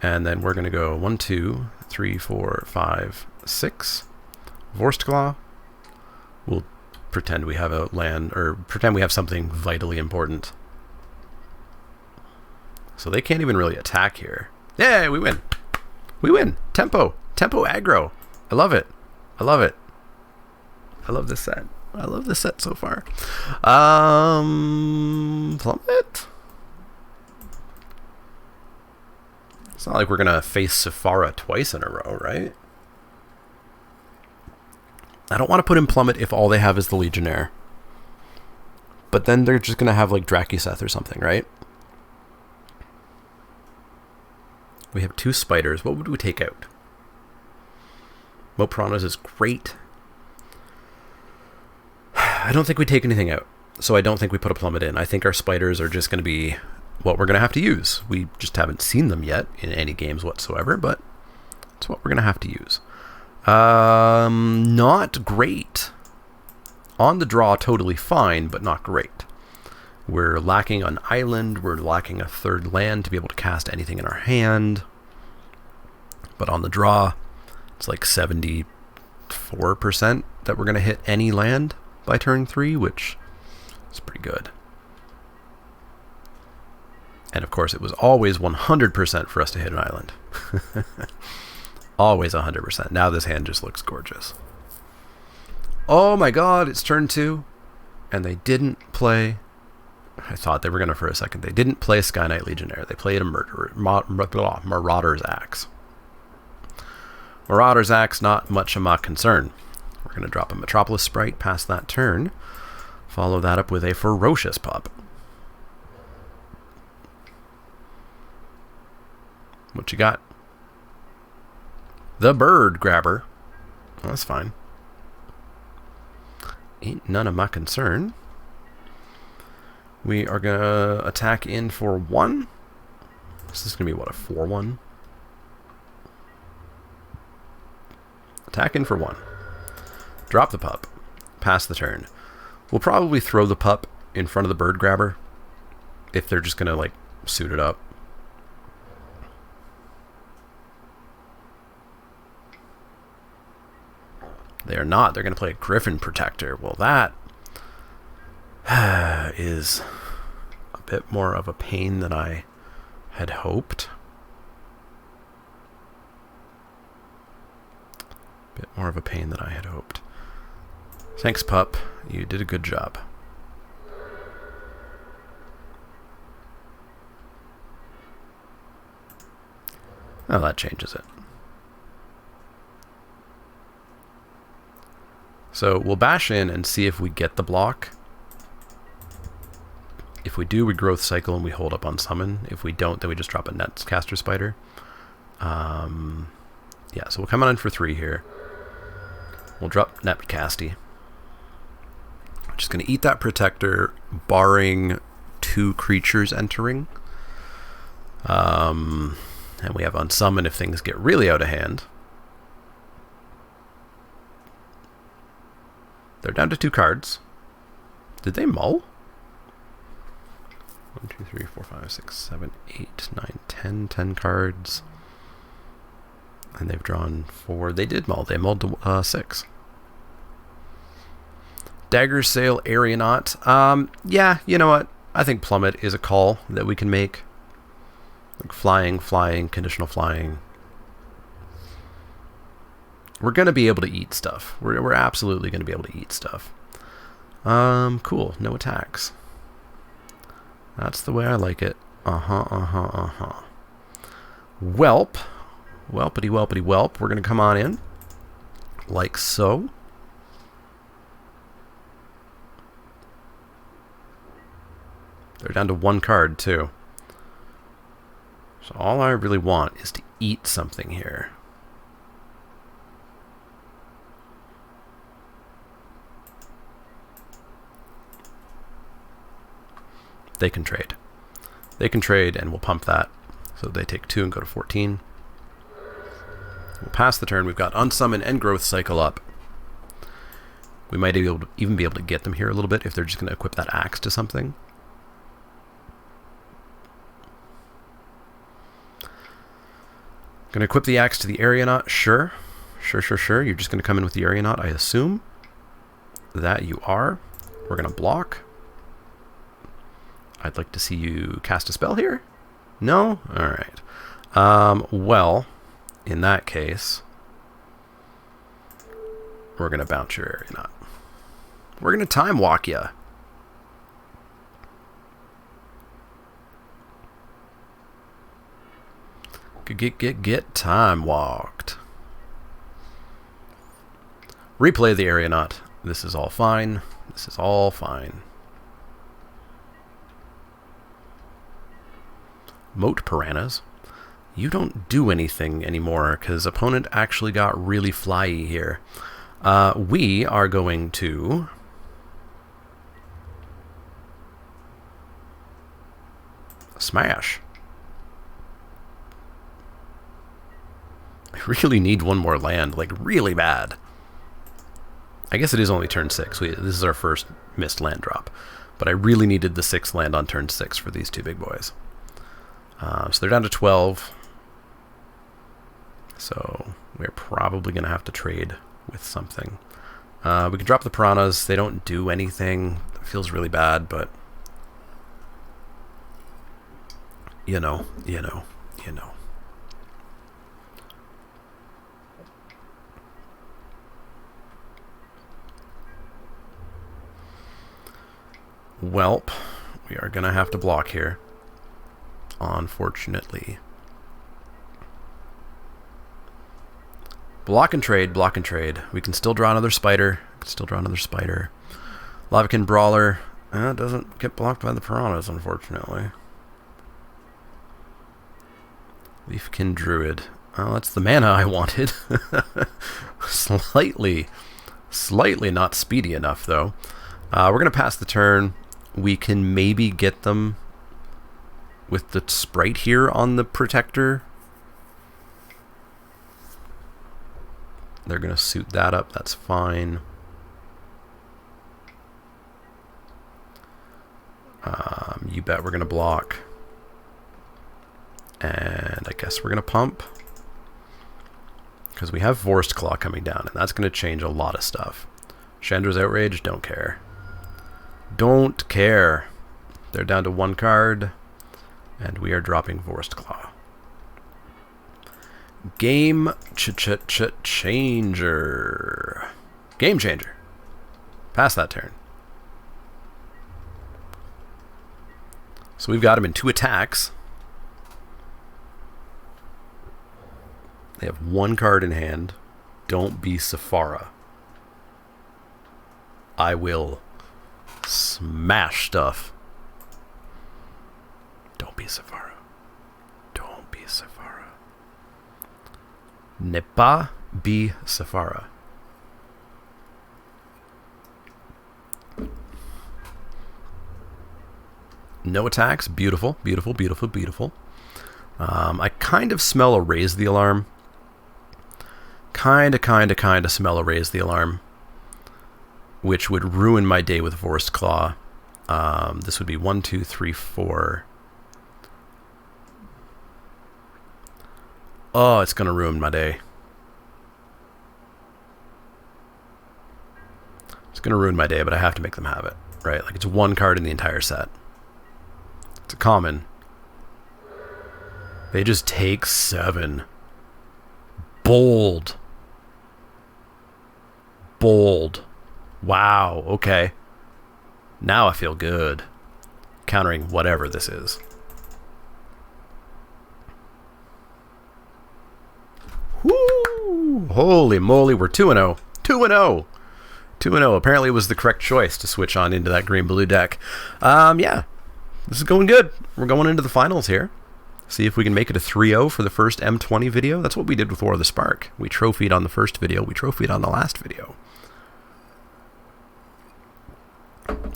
Speaker 1: And then we're going to go 1, 2, 3, 4, 5, 6. Vorstglaw. We'll pretend we have a land, or pretend we have something vitally important. So they can't even really attack here. Yeah, we win. We win. Tempo aggro. I love it. I love this set. I love this set so far. Plummet? It's not like we're gonna face Sephara twice in a row, right? I don't want to put in Plummet if all they have is the Legionnaire. But then they're just going to have like Dracuseth or something, right? We have 2 spiders. What would we take out? Moat Piranhas is great. I don't think we take anything out. So I don't think we put a plummet in. I think our spiders are just going to be what we're going to have to use. We just haven't seen them yet in any games whatsoever, but it's what we're going to have to use. Not great. On the draw, totally fine, but not great. We're lacking an island. We're lacking a 3rd land to be able to cast anything in our hand. But on the draw, it's like 74% that we're going to hit any land by turn 3, which is pretty good. And of course, it was always 100% for us to hit an island. Always 100%. Now this hand just looks gorgeous. Oh my god, it's turn 2. And they didn't play... I thought they were going to for a second. They didn't play Sky Knight Legionnaire. They played a Marauder's Axe. Marauder's Axe, not much of my concern. We're going to drop a Metropolis Sprite past that turn. Follow that up with a Ferocious Pup. What you got? The Bird Grabber. Well, that's fine. Ain't none of my concern. We are going to attack in for 1. This is going to be, what, a 4-1? Attack in for 1. Drop the pup. Pass the turn. We'll probably throw the pup in front of the Bird Grabber if they're just going to, like, suit it up. They are not. They're going to play a Griffin Protector. Well, that is a bit more of a pain than I had hoped. Bit more of a pain than I had hoped. Thanks, pup. You did a good job. Oh, that changes it. So we'll bash in and see if we get the block. If we do, we Growth Cycle and we hold up on Summon. If we don't, then we just drop a Netcaster Spider. Yeah, so we'll come on in for 3 here. We'll drop Netcasty. Just going to eat that Protector, barring 2 creatures entering. And we have Unsummon if things get really out of hand. They're down to 2 cards. Did they mull? 1, 2, 3, 4, 5, 6, 7, 8, 9, 10. 10 cards. And they've drawn 4. They did mull. They mulled 6. Dagger Sail, Aeronaut. Yeah, you know what? I think Plummet is a call that we can make. Like flying, conditional flying. We're going to be able to eat stuff. We're absolutely going to be able to eat stuff. Cool. No attacks. That's the way I like it. Whelp. Whelpity whelpity whelp. We're going to come on in. Like so. They're down to 1 card, too. So all I really want is to eat something here. They can trade. They can trade, and we'll pump that. So they take 2 and go to 14. We'll pass the turn. We've got Unsummon and Growth Cycle up. We might even be able to get them here a little bit if they're just going to equip that axe to something. Going to equip the axe to the Aeronaut? Sure. Sure. You're just going to come in with the Aeronaut, I assume. That you are. We're going to block. I'd like to see you cast a spell here. No? Alright. Well, in that case, we're going to bounce your Aeronaut. We're going to Time Walk ya. Get time walked. Replay the Aeronaut. This is all fine. This is all fine. moat piranhas. You don't do anything anymore because opponent actually got really flyy here. We are going to smash. I really need one more land, like really bad. I guess it is only turn 6. This is our first missed land drop. But I really needed the 6th land on turn 6 for these two big boys. So they're down to 12. So we're probably going to have to trade with something. We can drop the piranhas. They don't do anything. It feels really bad, but... You know. Welp, we are going to have to block here. Unfortunately. Block and trade, block and trade. We can still draw another spider. Lavakin Brawler. Doesn't get blocked by the piranhas, unfortunately. Leafkin Druid. Oh, that's the mana I wanted. Slightly not speedy enough, though. We're going to pass the turn. We can maybe get them with the sprite here on the protector. They're going to suit that up. That's fine. You bet we're going to block. And I guess we're going to pump. Because we have Forced Claw coming down, and that's going to change a lot of stuff. Chandra's Outrage, don't care. Don't care. They're down to 1 card, and we are dropping Forced Claw. Game changer. Game changer. Pass that turn. So we've got him in 2 attacks. They have 1 card in hand. Don't be Sephara. I will smash stuff. Don't be Sephara. Don't be Sephara. Ne pas be Sephara. No attacks. Beautiful, beautiful, beautiful, beautiful. I kind of smell a Raise the Alarm. Kind of smell a Raise the Alarm. Which would ruin my day with Forced Claw. This would be 1, 2, 3, 4. Oh, it's going to ruin my day. It's going to ruin my day, but I have to make them have it. Right? Like, it's 1 card in the entire set. It's a common. They just take 7. Bold. Bold. Wow, okay. Now I feel good. Countering whatever this is. Woo! Holy moly, we're 2-0. 2-0! 2-0. Apparently it was the correct choice to switch on into that green-blue deck. Yeah. This is going good. We're going into the finals here. See if we can make it a 3-0 for the first M20 video. That's what we did with War of the Spark. We trophied on the first video. We trophied on the last video.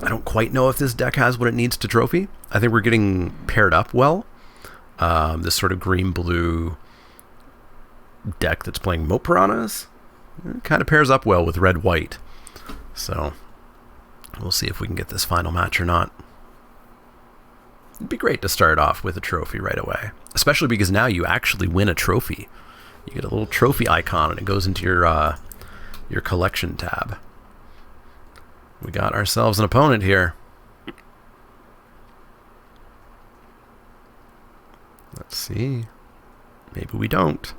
Speaker 1: I don't quite know if this deck has what it needs to trophy. I think we're getting paired up well. This sort of green-blue deck that's playing Moat Piranhas kind of pairs up well with red-white. So we'll see if we can get this final match or not. It'd be great to start off with a trophy right away. Especially because now you actually win a trophy. You get a little trophy icon and it goes into your collection tab. We got ourselves an opponent here. Let's see. Maybe we don't.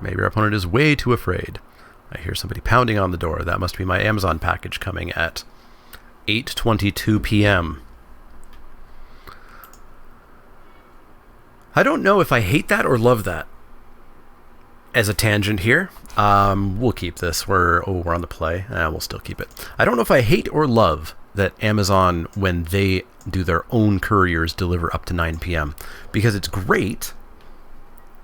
Speaker 1: Maybe our opponent is way too afraid. I hear somebody pounding on the door. That must be my Amazon package coming at 8:22 p.m. I don't know if I hate that or love that. As a tangent here, we'll keep this. We're on the play. We'll still keep it. I don't know if I hate or love that Amazon, when they do their own couriers, deliver up to 9 p.m. Because it's great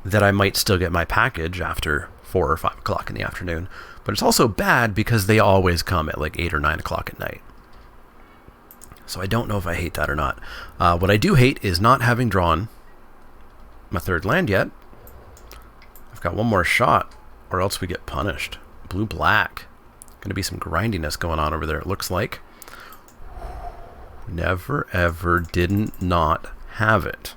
Speaker 1: that I might still get my package after 4 or 5 o'clock in the afternoon. But it's also bad because they always come at like 8 or 9 o'clock at night. So I don't know if I hate that or not. What I do hate is not having drawn my third land yet. I've got one more shot, or else we get punished. Blue-black. Going to be some grindiness going on over there, it looks like. Never, ever, didn't not have it.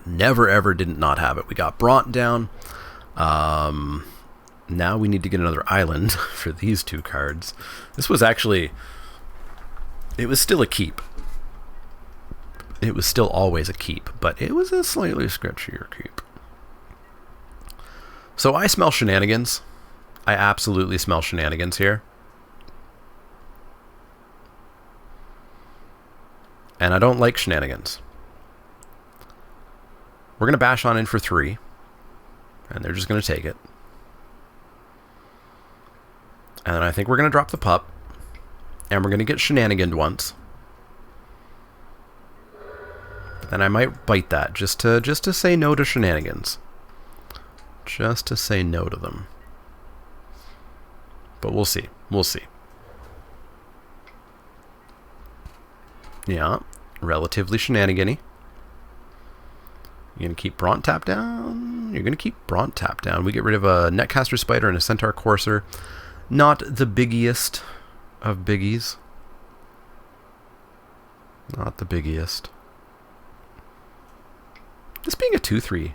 Speaker 1: Never, ever, didn't not have it. We got Bront down. Now we need to get another island for these two cards. This was actually... It was still a keep. It was still always a keep, but it was a slightly sketchier keep. So I smell shenanigans. I absolutely smell shenanigans here. And I don't like shenanigans. We're going to bash on in for 3. And they're just going to take it. And then I think we're going to drop the pup. And we're going to get shenaniganed once. But then I might bite that just to say no to shenanigans. Just to say no to them. But we'll see. We'll see. Yeah, relatively shenanigan-y. You're going to keep Bront tap down? You're going to keep Bront tap down. We get rid of a Netcaster Spider and a Centaur Courser. Not the biggiest of biggies. Not the biggiest. This being a 2/3,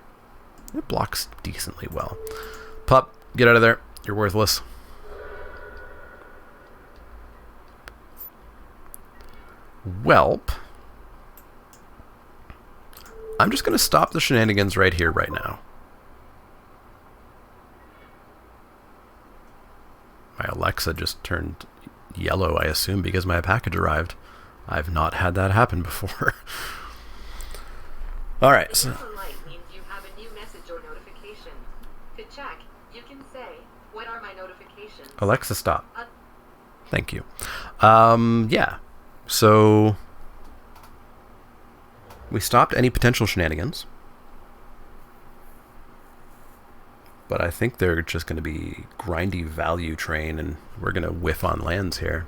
Speaker 1: it blocks decently well. Pup, get out of there. You're worthless. Whelp. I'm just going to stop the shenanigans right here, right now. My Alexa just turned yellow, I assume, because my package arrived. I've not had that happen before. All right. So.
Speaker 2: Light means you have a new message or notification. To check, you can say, "What are my notifications?"
Speaker 1: Alexa, stop. Thank you. Yeah. So we stopped any potential shenanigans. But I think they're just going to be grindy value train, and we're going to whiff on lands here.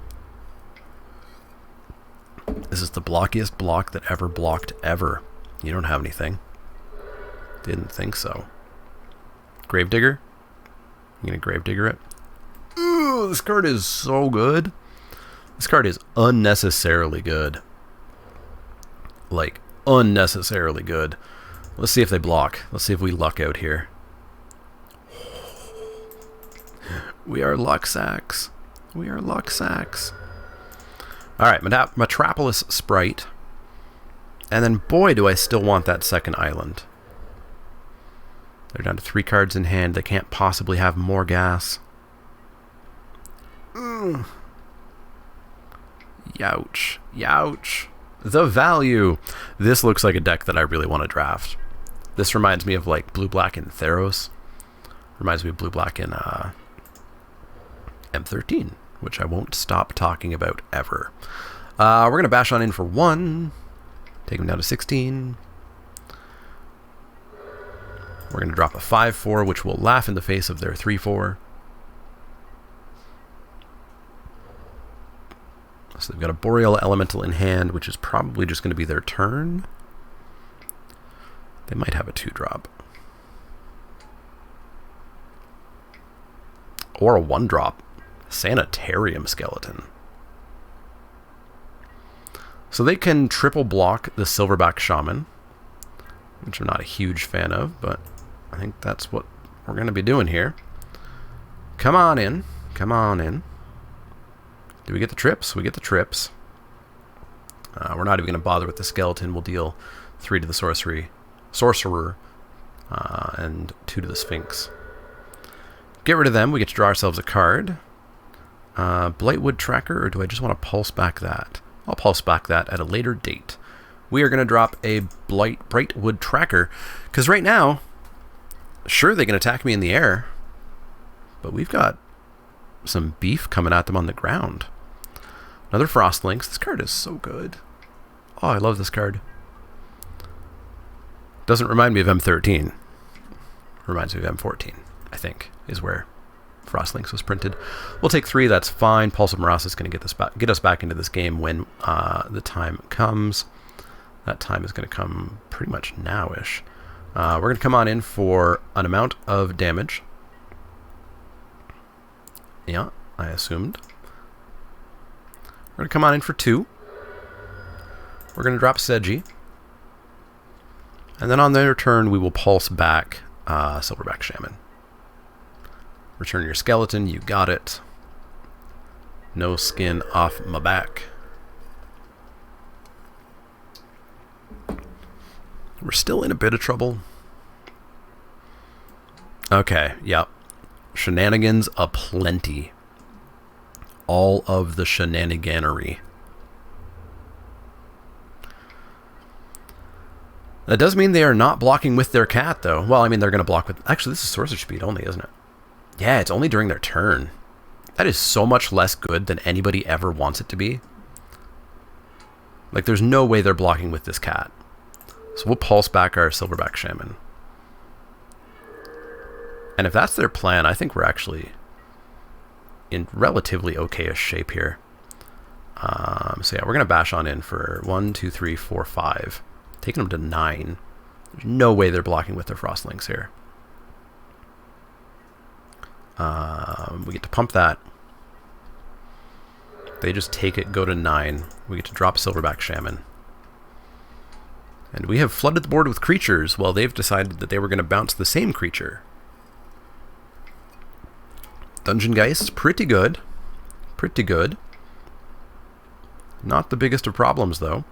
Speaker 1: This is the blockiest block that ever blocked ever. You don't have anything. Didn't think so. Gravedigger? You going to Gravedigger it? Ooh, this card is so good. This card is unnecessarily good. Like, unnecessarily good. Let's see if they block. Let's see if we luck out here. We are luck sacks. We are luck sacks. Alright, Metropolis Sprite. And then, boy, do I still want that second island. They're down to 3 cards in hand. They can't possibly have more gas. Youch. Youch. The value. This looks like a deck that I really want to draft. This reminds me of, like, Blue-Black in Theros. Reminds me of Blue-Black in M13, which I won't stop talking about ever. We're going to bash on in for 1. Take him down to 16. We're going to drop a 5/4, which will laugh in the face of their 3/4. So they've got a Boreal Elemental in hand, which is probably just going to be their turn. They might have a 2-drop. Or a 1-drop. Sanitarium Skeleton. So they can triple block the Silverback Shaman, which I'm not a huge fan of, but I think that's what we're going to be doing here. Come on in. Come on in. Do we get the trips? We get the trips. We're not even going to bother with the skeleton. We'll deal 3 to the sorcerer, and 2 to the Sphinx. Get rid of them. We get to draw ourselves a card. Blightwood Tracker, or do I just want to pulse back that? I'll pulse back that at a later date. We are going to drop a Brightwood Tracker, because right now, sure, they can attack me in the air, but we've got some beef coming at them on the ground. Another Frost Lynx. This card is so good. Oh, I love this card. Doesn't remind me of M13. Reminds me of M14, I think, is where Frost Lynx was printed. We'll take 3. That's fine. Pulse of Marauders is going to get us back into this game when the time comes. That time is going to come pretty much now-ish. We're going to come on in for an amount of damage. Yeah, I assumed. We're going to come on in for 2. We're going to drop Seji. And then on their turn, we will pulse back Silverback Shaman. Return your skeleton. You got it. No skin off my back. We're still in a bit of trouble. Okay, yep. Shenanigans aplenty. All of the shenaniganery. That does mean they are not blocking with their cat, though. Well, I mean, they're going to block with... Actually, this is sorcerer speed only, isn't it? Yeah, it's only during their turn. That is so much less good than anybody ever wants it to be. Like, there's no way they're blocking with this cat. So we'll pulse back our Silverback Shaman. And if that's their plan, I think we're actually in relatively okay-ish shape here. So yeah, we're going to bash on in for 1, 2, 3, 4, 5. Taking them to 9. There's no way they're blocking with their Frost Lynx here. We get to pump that. They just take it, go to 9. We get to drop Silverback Shaman. And we have flooded the board with creatures while they've decided that they were going to bounce the same creature. Dungeon Geist, pretty good. Pretty good. Not the biggest of problems, though.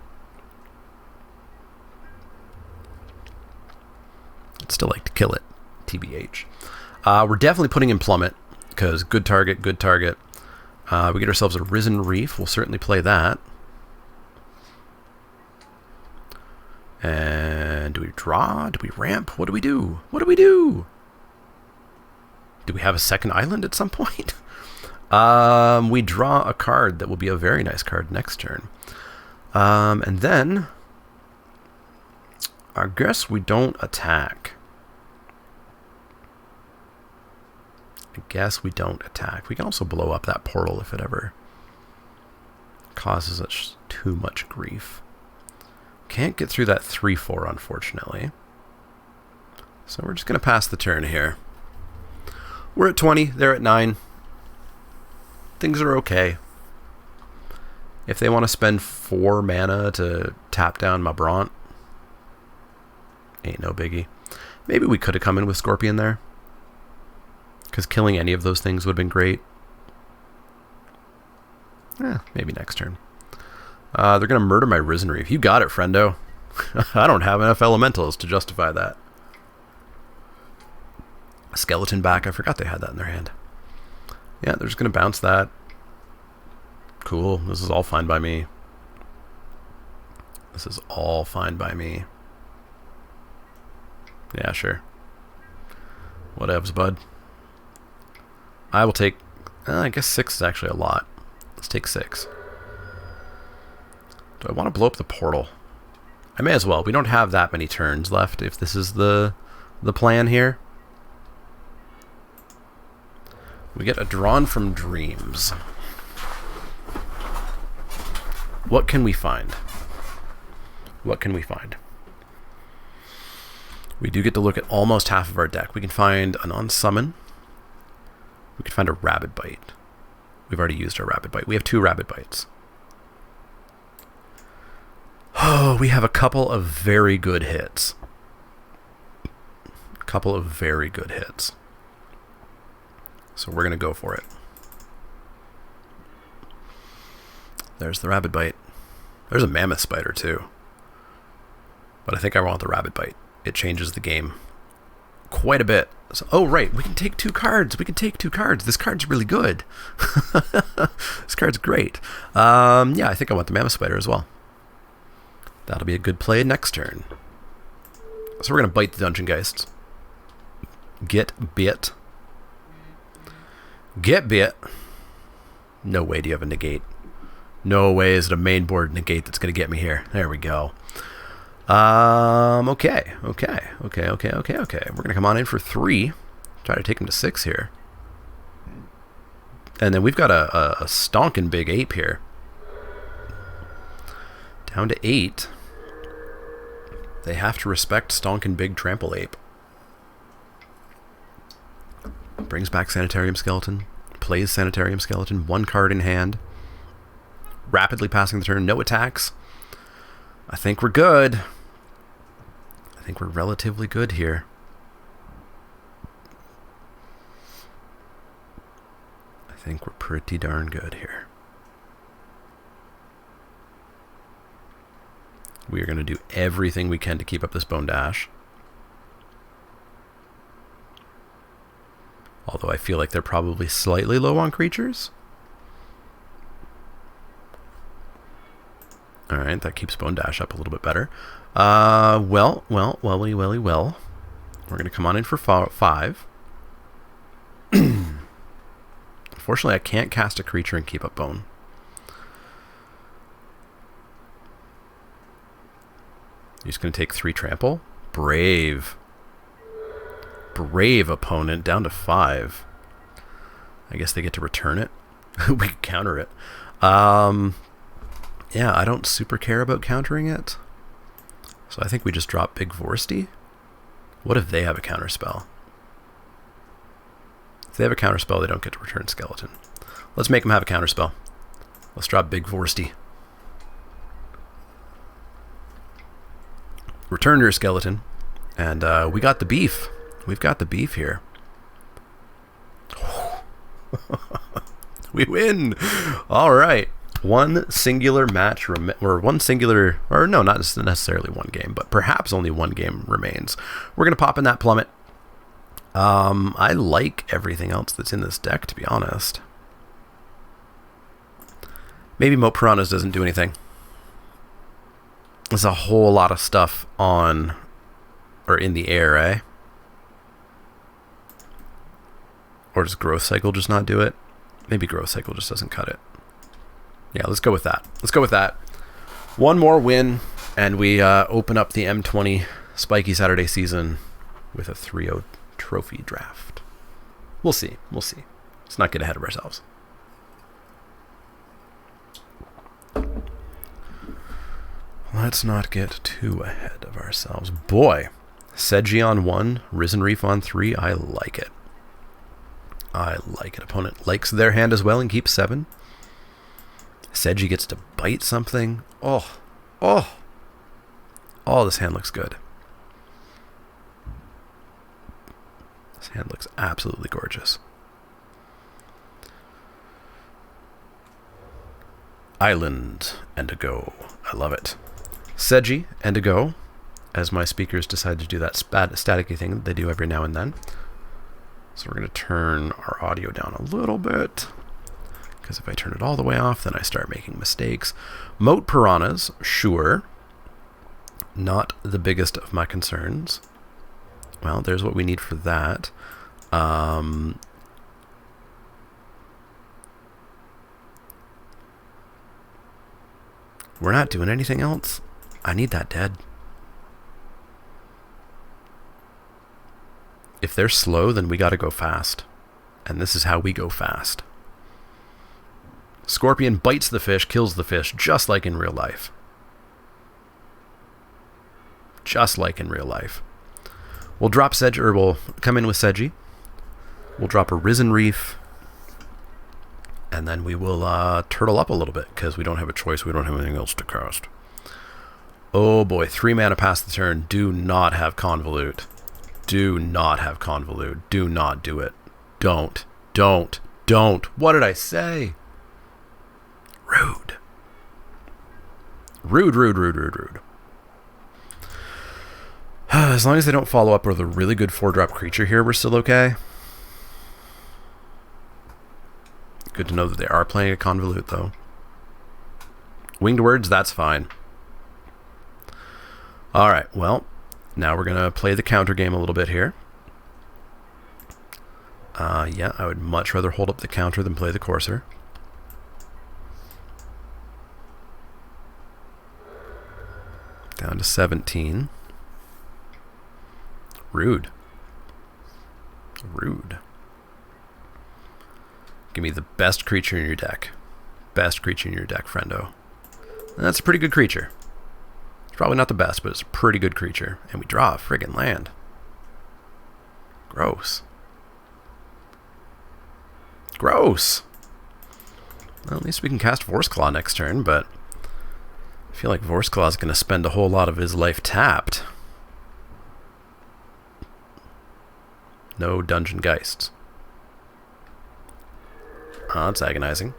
Speaker 1: I'd still like to kill it, TBH. We're definitely putting in Plummet, because good target, good target. We get ourselves a Risen Reef. We'll certainly play that. And do we draw? Do we ramp? What do we do? What do we do? Do we have a second island at some point? We draw a card that will be a very nice card next turn. And then I guess we don't attack. I guess we don't attack. We can also blow up that portal if it ever causes us too much grief. Can't get through that 3-4, unfortunately. So we're just going to pass the turn here. We're at 20. They're at 9. Things are okay. If they want to spend 4 mana to tap down my Bront, ain't no biggie. Maybe we could have come in with Scorpion there, because killing any of those things would have been great. Maybe next turn. They're going to murder my Risen Reef. You got it, friendo. I don't have enough elementals to justify that. Skeleton back. I forgot they had that in their hand. Yeah, they're just going to bounce that. Cool. This is all fine by me. This is all fine by me. Yeah, sure. Whatevs, bud. I will take... I guess 6 is actually a lot. Let's take 6. Do I want to blow up the portal? I may as well. We don't have that many turns left if this is the plan here. We get a Drawn from Dreams. What can we find? What can we find? We do get to look at almost half of our deck. We can find an Unsummon. We can find a Rabid Bite. We've already used our Rabid Bite. We have 2 Rabid Bites. Oh, we have a couple of very good hits. A couple of very good hits. So we're going to go for it. There's the Rabid Bite. There's a Mammoth Spider too. But I think I want the Rabid Bite. It changes the game quite a bit. So, oh, right. We can take 2 cards. We can take 2 cards. This card's really good. This card's great. Yeah, I think I want the Mammoth Spider as well. That'll be a good play next turn. So we're going to bite the Dungeon Geists. Get bit. Get bit. No way do you have a negate. No way is it a main board negate that's going to get me here. There we go. Okay. We're going to come on in for 3. Try to take him to 6 here. And then we've got a stonking big ape here. Down to 8. They have to respect stonking big trample ape. Brings back Sanitarium Skeleton. Plays Sanitarium Skeleton. 1 card in hand. Rapidly passing the turn. No attacks. I think we're good. I think we're relatively good here. I think we're pretty darn good here. We are going to do everything we can to keep up this Bone Dash. Although I feel like they're probably slightly low on creatures. Alright, that keeps Bone Dash up a little bit better. Well. We're going to come on in for 5. Unfortunately, I can't cast a creature and keep up Bone. He's going to take 3 trample. Brave. Brave opponent, down to 5. I guess they get to return it. We can counter it. Yeah, I don't super care about countering it. So I think we just drop Big Vorsty. What if they have a counter spell? If they have a counter spell, they don't get to return Skeleton. Let's make them have a counter spell. Let's drop Big Vorsty. Return your Skeleton. And we got the beef. We've got the beef here. We win! All right. One singular match, or no, not necessarily one game, but perhaps only one game remains. We're going to pop in that Plummet. I like everything else that's in this deck, to be honest. Maybe Moat Piranhas doesn't do anything. There's a whole lot of stuff on, or in the air, eh? Or does Growth Cycle just not do it? Maybe Growth Cycle just doesn't cut it. Yeah, let's go with that. Let's go with that. One more win, and we open up the M20 Spikey Saturday season with a 3-0 trophy draft. We'll see. We'll see. Let's not get ahead of ourselves. Let's not get too ahead of ourselves. Boy, Sedgy on 1, Risen Reef on 3. I like it. I like it. Opponent likes their hand as well and keeps 7. Sedgy gets to bite something. Oh, this hand looks good. This hand looks absolutely gorgeous. Island and a go. I love it. Sedgy and a go, as my speakers decide to do that staticky thing that they do every now and then. So we're going to turn our audio down a little bit, because if I turn it all the way off, then I start making mistakes. Moat Piranhas, sure. Not the biggest of my concerns. Well, there's what we need for that. We're not doing anything else. I need that dead. If they're slow, then we gotta go fast. And this is how we go fast. Scorpion bites the fish, kills the fish, just like in real life. Just like in real life. We'll drop Sedge, or we'll come in with Sedgy. We'll drop a Risen Reef. And then we will turtle up a little bit, because we don't have a choice. We don't have anything else to cast. Oh boy, 3 mana past the turn. Do not have Convolute. Do not have Convolute. Do not do it. Don't. What did I say? Rude. Rude. As long as they don't follow up with a really good 4-drop creature here, we're still okay. Good to know that they are playing a Convolute, though. Winged Words, that's fine. Alright, well, now we're going to play the counter game a little bit here. Yeah, I would much rather hold up the counter than play the Courser. Down to 17. Rude. Rude. Give me the best creature in your deck. Best creature in your deck, friendo. And that's a pretty good creature. It's probably not the best, but it's a pretty good creature. And we draw a friggin' land. Gross. Gross! Well, at least we can cast Vorse Claw next turn, but I feel like Vorse Claw is going to spend a whole lot of his life tapped. No Dungeon Geists. Oh, that's agonizing.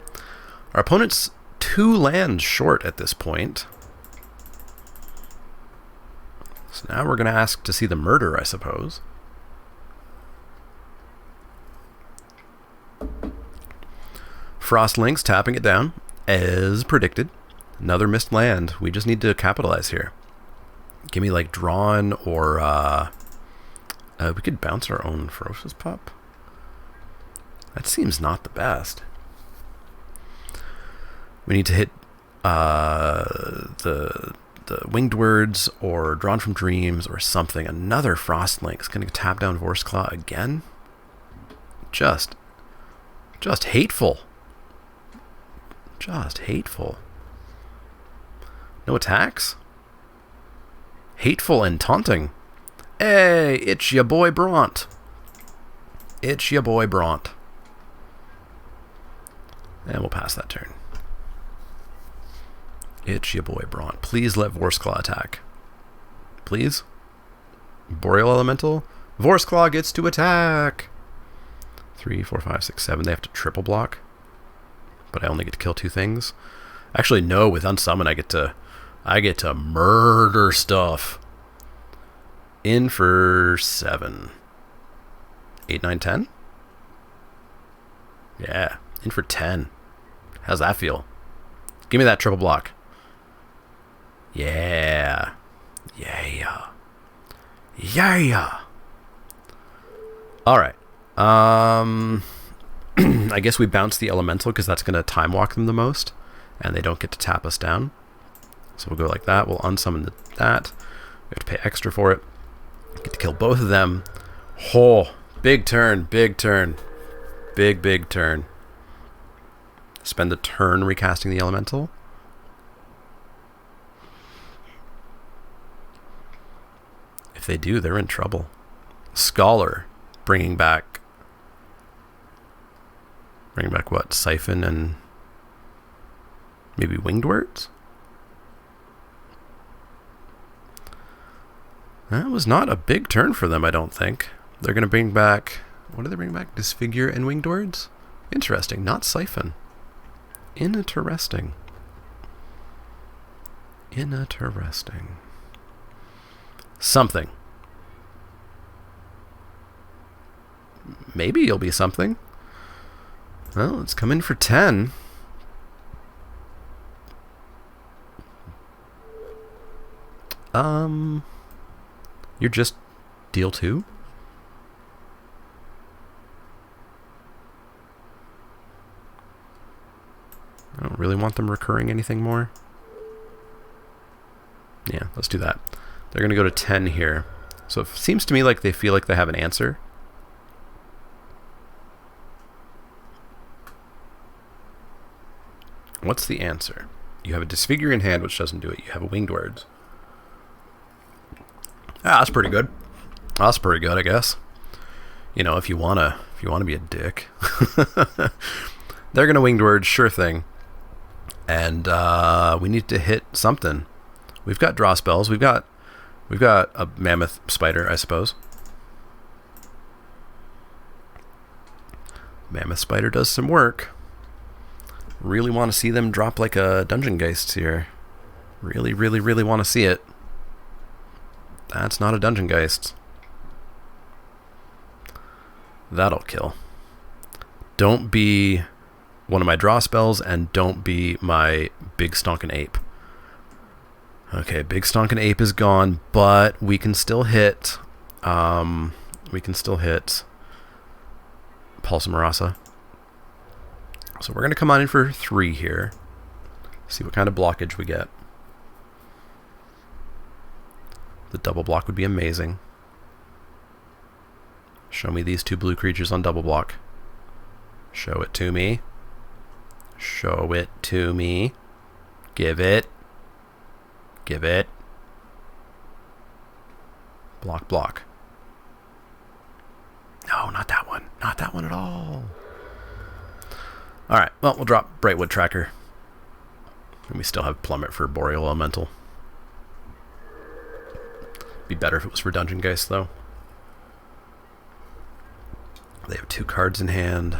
Speaker 1: Our opponent's 2 lands short at this point. So now we're going to ask to see the murder, I suppose. Frostlink's tapping it down, as predicted. Another missed land. We just need to capitalize here. Give me like Drawn or we could bounce our own Ferocious Pup. That seems not the best. We need to hit the Winged Words or Drawn from Dreams or something. Another Frostlink's going to tap down Vorse Claw again. Just hateful. Just hateful. No attacks? Hateful and taunting. Hey, it's your boy Bront. It's your boy Bront. And we'll pass that turn. It's your boy Bront. Please let Vorse Claw attack. Please? Boreal Elemental? Vorse Claw gets to attack! 3, 4, 5, 6, 7. They have to triple block. But I only get to kill 2 things. Actually, no, with Unsummon I get to murder stuff. In for 7. 8, 9, 10? Yeah, in for 10. How's that feel? Give me that triple block. Yeah. Yeah. Yeah. Alright. I guess we bounce the Elemental because that's going to time walk them the most. And they don't get to tap us down. So we'll go like that. We'll unsummon that. We have to pay extra for it. Get to kill both of them. Oh, big turn, big turn. Big turn. Spend a turn recasting the Elemental. If they do, they're in trouble. Scholar, bringing back what? Siphon and maybe Winged Words? That was not a big turn for them, I don't think. They're going to bring back... What do they bring back? Disfigure and Winged Words? Interesting. Not Siphon. Interesting. Interesting. Something. Maybe you'll be something. Well, it's come in for 10. You're just deal 2? I don't really want them recurring anything more. Yeah, let's do that. They're going to go to 10 here. So it seems to me like they feel like they have an answer. What's the answer? You have a Disfigure in hand, which doesn't do it. You have a Winged Words. Ah, that's pretty good. That's pretty good, I guess. You know, if you wanna be a dick, they're gonna Winged Words, sure thing. And we need to hit something. We've got draw spells. We've got a Mammoth Spider, I suppose. Mammoth Spider does some work. Really want to see them drop like a Dungeon Geist here. Really want to see it. That's not a Dungeon Geist. That'll kill. Don't be one of my draw spells, and don't be my Big Stonkin' Ape. Okay, Big Stonkin' Ape is gone, but we can still hit. We can still hit Pulse Marasa. So we're going to come on in for 3 here. See what kind of blockage we get. The double block would be amazing. Show me these 2 blue creatures on double block. Show it to me. Show it to me. Give it. Give it. Block, block. No, not that one. Not that one at all. Alright, well, we'll drop Brightwood Tracker. And we still have Plummet for Boreal Elemental. Be better if it was for Dungeon Geist, though. They have 2 cards in hand.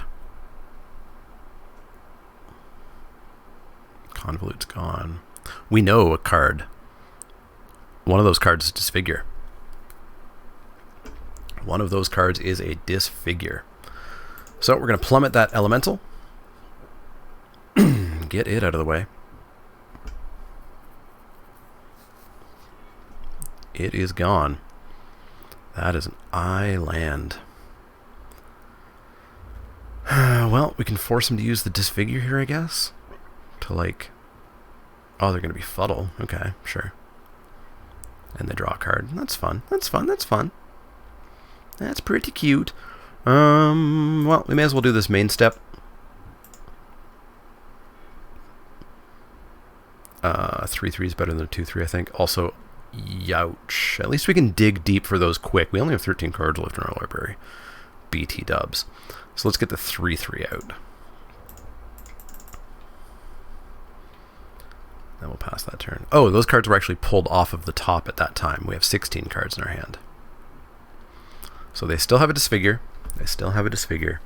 Speaker 1: Convolute's gone. We know a card. One of those cards is Disfigure. One of those cards is a Disfigure. So we're going to plummet that elemental. Get it out of the way. It is gone. That is an island. Well, we can force them to use the Disfigure here, I guess. To like... Oh, they're going to be Fuddle. Okay, sure. And they draw a card. That's fun. That's fun. That's fun. That's pretty cute. Well, we may as well do this main step. 3/3 is better than a 2/3, I think. Also, youch. At least we can dig deep for those quick. We only have 13 cards left in our library. BT dubs. So let's get the 3/3 out. Then we'll pass that turn. Oh, those cards were actually pulled off of the top at that time. We have 16 cards in our hand. So they still have a Disfigure. They still have a Disfigure.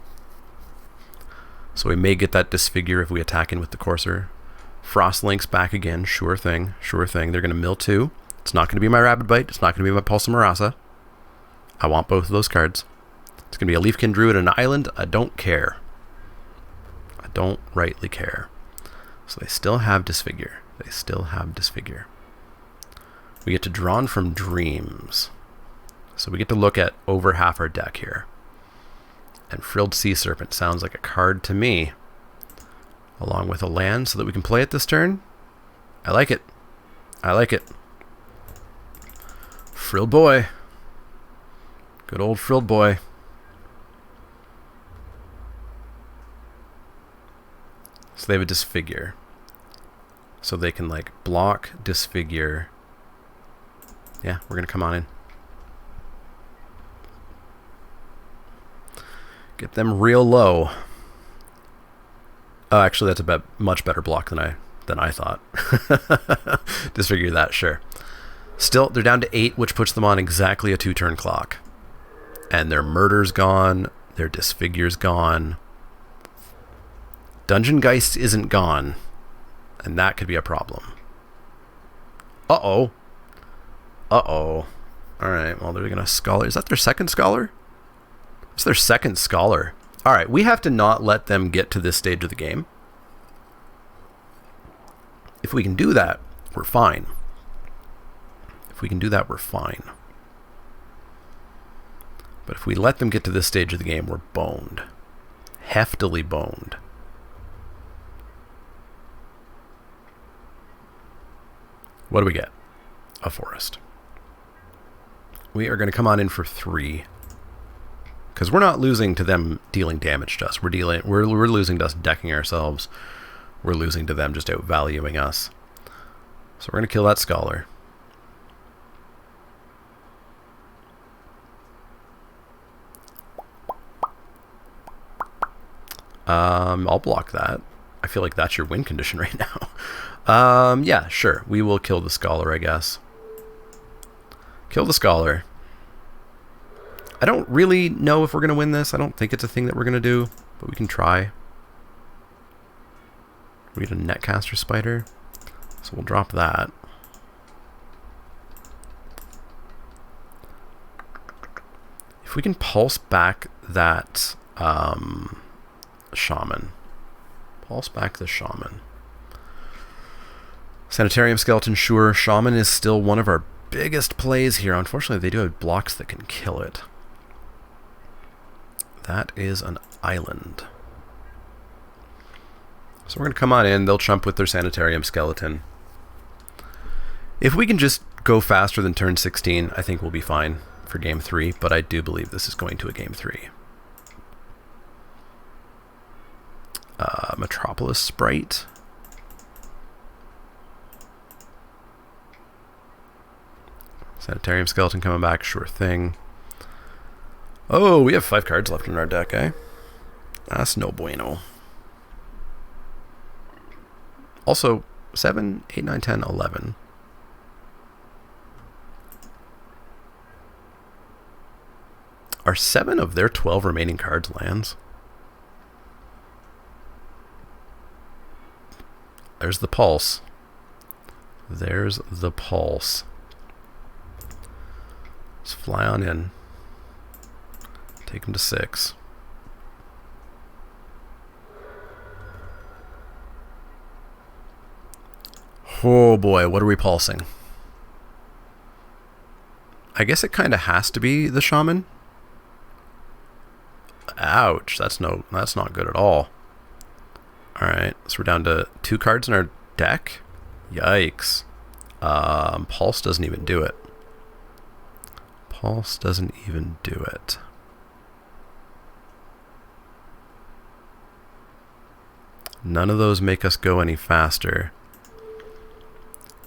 Speaker 1: So we may get that Disfigure if we attack in with the Courser. Frostlink's back again. Sure thing. Sure thing. They're going to mill 2. It's not going to be my Rabid Bite. It's not going to be my Pulse of Marasa. I want both of those cards. It's going to be a Leafkin Druid and an Island. I don't care. I don't rightly care. So they still have Disfigure. They still have Disfigure. We get to Drawn from Dreams. So we get to look at over half our deck here. And Frilled Sea Serpent sounds like a card to me. Along with a land so that we can play it this turn. I like it. I like it. Frilled Boy. Good old Frilled Boy. So they have a Disfigure. So they can like block, Disfigure. Yeah, we're going to come on in. Get them real low. Oh, actually, that's a much better block than I thought. Disfigure that, sure. Still, they're down to 8, which puts them on exactly a 2-turn clock. And their Murder's gone. Their Disfigure's gone. Dungeon Geist isn't gone. And that could be a problem. Uh-oh. Uh-oh. Alright, well, they're going to Scholar. Is that their second Scholar? It's their second Scholar. Alright, we have to not let them get to this stage of the game. If we can do that, we're fine. If we can do that, we're fine. But if we let them get to this stage of the game, we're boned. Heftily boned. What do we get? A forest. We are going to come on in for 3. Because we're not losing to them dealing damage to us. We're losing to us decking ourselves. We're losing to them just outvaluing us. So we're going to kill that Scholar. I'll block that. I feel like that's your win condition right now. Yeah, sure. We will kill the Scholar, I guess. Kill the Scholar. I don't really know if we're going to win this. I don't think it's a thing that we're going to do, but we can try. We get a Netcaster Spider, so we'll drop that. If we can pulse back that Shaman. Pulse back the Shaman. Sanitarium Skeleton, sure. Shaman is still one of our biggest plays here. Unfortunately, they do have blocks that can kill it. That is an island. So we're going to come on in. They'll chump with their Sanitarium Skeleton. If we can just go faster than turn 16, I think we'll be fine for game 3, but I do believe this is going to a game 3. Metropolis Sprite. Sanitarium Skeleton coming back, sure thing. Oh, we have 5 cards left in our deck, eh? That's no bueno. Also, 7, 8, 9, 10, 11. Are 7 of their 12 remaining cards lands? There's the pulse. There's the pulse. Let's fly on in. Take him to 6. Oh boy, what are we pulsing? I guess it kind of has to be the shaman. Ouch, that's not good at all. Alright, so we're down to 2 cards in our deck. Yikes. Pulse doesn't even do it. Pulse doesn't even do it. None of those make us go any faster.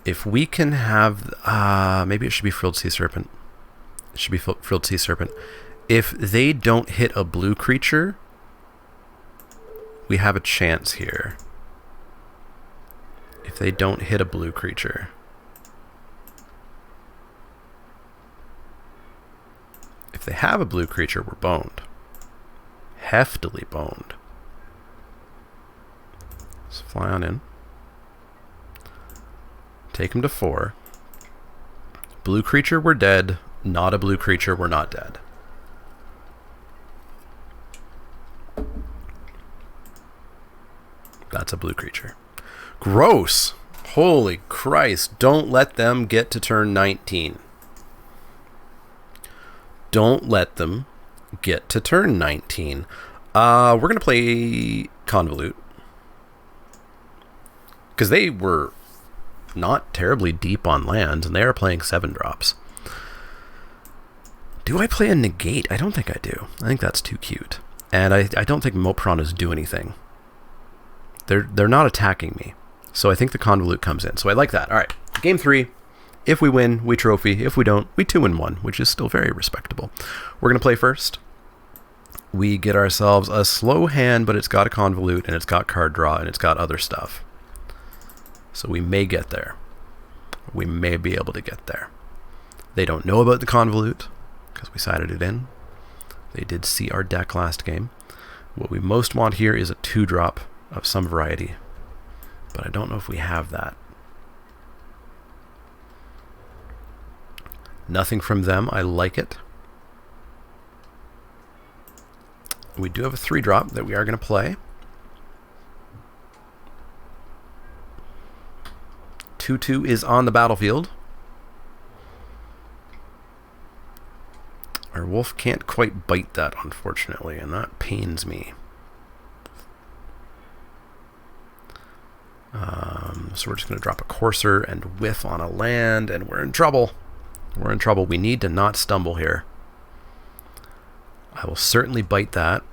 Speaker 1: If we can have... maybe it should be Frilled Sea Serpent. It should be Frilled Sea Serpent. If they don't hit a blue creature, we have a chance here. If they don't hit a blue creature. If they have a blue creature, we're boned. Heftily boned. Let's fly on in. Take him to 4. Blue creature, we're dead. Not a blue creature, we're not dead. That's a blue creature. Gross! Holy Christ, don't let them get to turn 19. Don't let them get to turn 19. We're going to play Convolute. Because they were not terribly deep on lands, and they are playing 7-drops. Do I play a Negate? I don't think I do. I think that's too cute. And I don't think Moat Piranhas do anything. They're not attacking me. So I think the Convolute comes in. So I like that. All right. Game 3. If we win, we trophy. If we don't, we 2-1, which is still very respectable. We're going to play first. We get ourselves a slow hand, but it's got a Convolute, and it's got card draw, and it's got other stuff. So we may get there. We may be able to get there. They don't know about the Convolute, because we sided it in. They did see our deck last game. What we most want here is a 2-drop of some variety. But I don't know if we have that. Nothing from them. I like it. We do have a 3-drop that we are going to play. 2/2 is on the battlefield. Our wolf can't quite bite that, unfortunately, and that pains me. So we're just going to drop a Courser and whiff on a land, and we're in trouble. We're in trouble. We need to not stumble here. I will certainly bite that.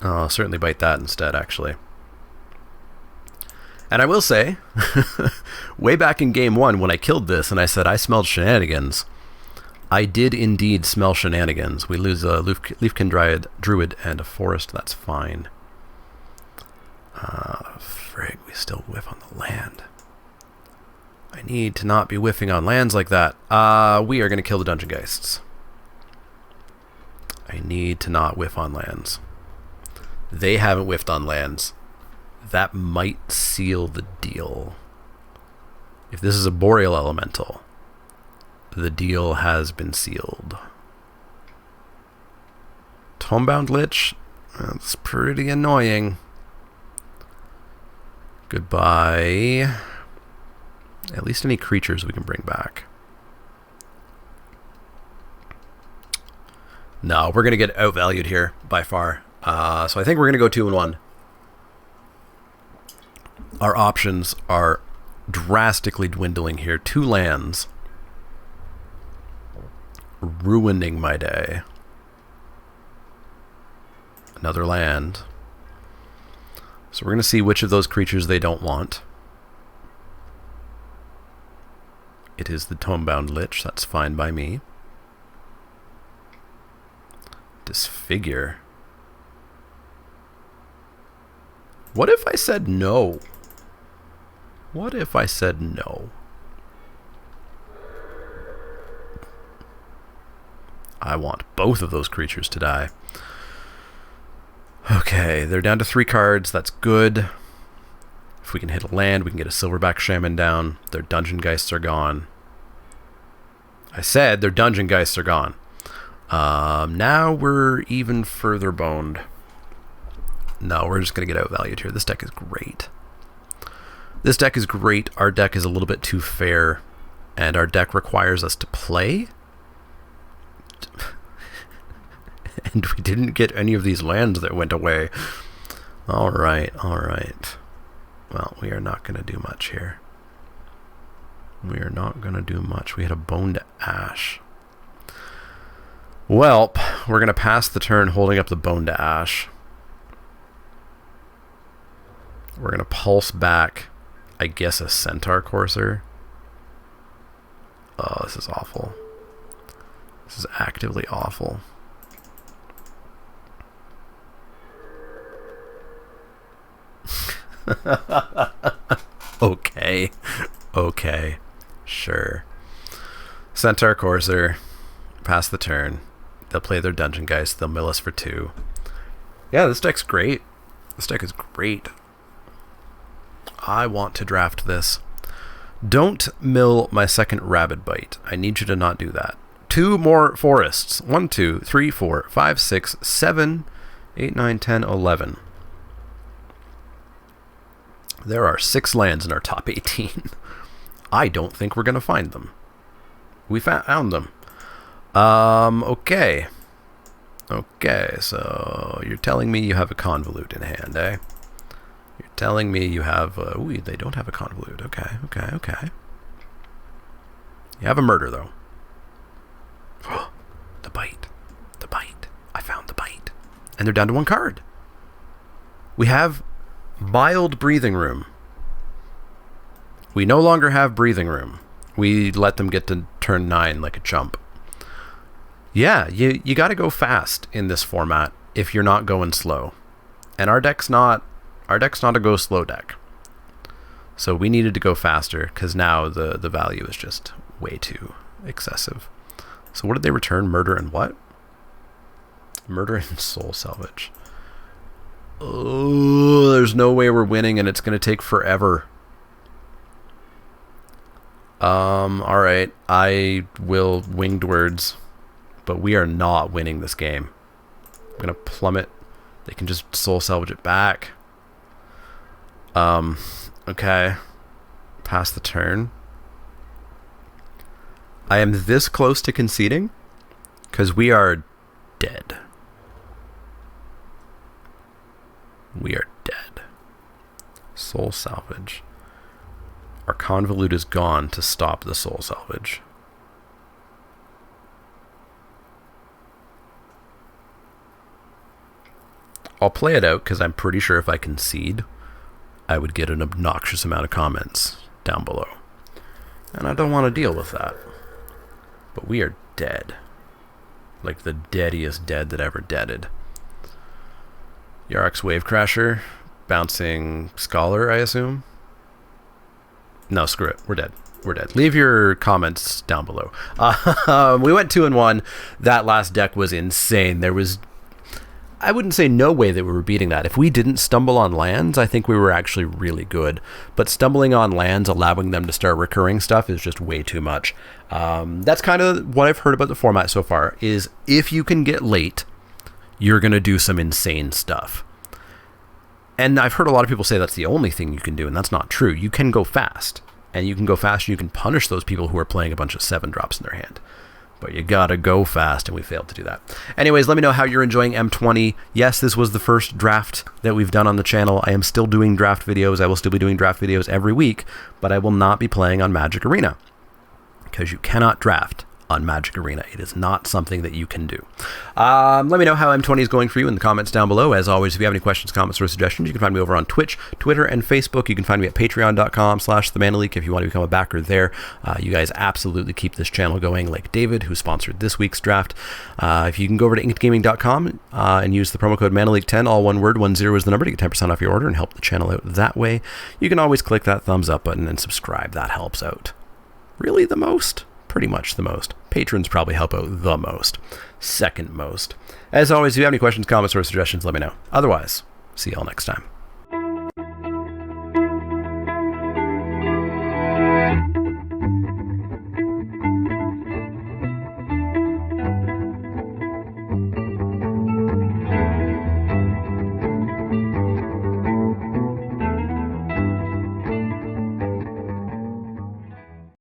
Speaker 1: I'll certainly bite that instead, actually. And I will say, way back in game 1, when I killed this and I said I smelled shenanigans, I did indeed smell shenanigans. We lose a Leafkin Druid and a Forest. That's fine. Frig, we still whiff on the land. I need to not be whiffing on lands like that. We are going to kill the Dungeon Geists. I need to not whiff on lands. They haven't whiffed on lands. That might seal the deal. If this is a Boreal Elemental, the deal has been sealed. Tomebound Lich? That's pretty annoying. Goodbye. At least any creatures we can bring back. No, we're going to get outvalued here by far. So I think we're going to go 2-1. Our options are drastically dwindling here. 2 lands. Ruining my day. Another land. So we're going to see which of those creatures they don't want. It is the Tomebound Lich. That's fine by me. Disfigure. What if I said no? What if I said no? I want both of those creatures to die. Okay, they're down to 3 cards. That's good. If we can hit a land, we can get a Silverback Shaman down. Their Dungeon Geists are gone. I said their Dungeon Geists are gone. Now we're even further boned. No, we're just going to get outvalued here. This deck is great. This deck is great. Our deck is a little bit too fair. And our deck requires us to play. And we didn't get any of these lands that went away. Alright, alright. Well, we are not going to do much here. We are not going to do much. We had a Bone to Ash. Well, we're going to pass the turn holding up the Bone to Ash. We're going to pulse back, I guess, a Centaur Courser. Oh, this is awful. This is actively awful. Okay. Okay. Sure. Centaur Courser. Pass the turn. They'll play their Dungeon Geist. They'll mill us for 2. Yeah, this deck's great. This deck is great. I want to draft this. Don't mill my second Rabid Bite. I need you to not do that. 2 more forests. 1, 2, 3, 4, 5, 6, 7, 8, 9, 10, 11. There are 6 lands in our top 18. I don't think we're going to find them. We found them. Okay. Okay, so you're telling me you have a Convolute in hand, eh? You're telling me you have... ooh, they don't have a Convolute. Okay, okay, okay. You have a Murder, though. The Bite. The Bite. I found the Bite. And they're down to 1 card. We have Mild Breathing Room. We no longer have Breathing Room. We let them get to turn 9 like a chump. Yeah, you got to go fast in this format if you're not going slow. And our deck's not a go slow deck. So we needed to go faster because now the value is just way too excessive. So what did they return? Murder and what? Murder and Soul Salvage. Oh, there's no way we're winning and it's going to take forever. Alright, I will Winged Words, but we are not winning this game. I'm going to plummet. They can just Soul Salvage it back. Okay. Pass the turn. I am this close to conceding because we are dead. We are dead. Soul Salvage. Our Convolute is gone to stop the Soul Salvage. I'll play it out because I'm pretty sure if I concede, I would get an obnoxious amount of comments down below. And I don't want to deal with that. But we are dead. Like the deadiest dead that ever deaded. Yarok's Wavecrasher. Bouncing Scholar, I assume? No, screw it. We're dead. We're dead. Leave your comments down below. We went 2-1. That last deck was insane. There was... I wouldn't say no way that we were beating that. If we didn't stumble on lands, I think we were actually really good. But stumbling on lands, allowing them to start recurring stuff is just way too much. That's kind of what I've heard about the format so far, is if you can get late, you're going to do some insane stuff. And I've heard a lot of people say that's the only thing you can do, and that's not true. You can go fast. And you can go fast and you can punish those people who are playing a bunch of 7-drops in their hand. But you gotta go fast, and we failed to do that. Anyways, let me know how you're enjoying M20. Yes, this was the first draft that we've done on the channel. I am still doing draft videos. I will still be doing draft videos every week, but I will not be playing on Magic Arena, because you cannot draft on Magic Arena. It is not something that you can do. Let me know how M20 is going for you in the comments down below. As always, if you have any questions, comments, or suggestions, you can find me over on Twitch, Twitter, and Facebook. You can find me at patreon.com/themanaleek if you want to become a backer there. You guys absolutely keep this channel going, like David, who sponsored this week's draft. If you can go over to inkedgaming.com and use the promo code MANALEEK10, all one word, 10 is the number, to get 10% off your order and help the channel out that way. You can always click that thumbs up button and subscribe. That helps out really the most. Pretty much the most. Patrons probably help out the most. Second most. As always, if you have any questions, comments, or suggestions, let me know. Otherwise, see y'all next time.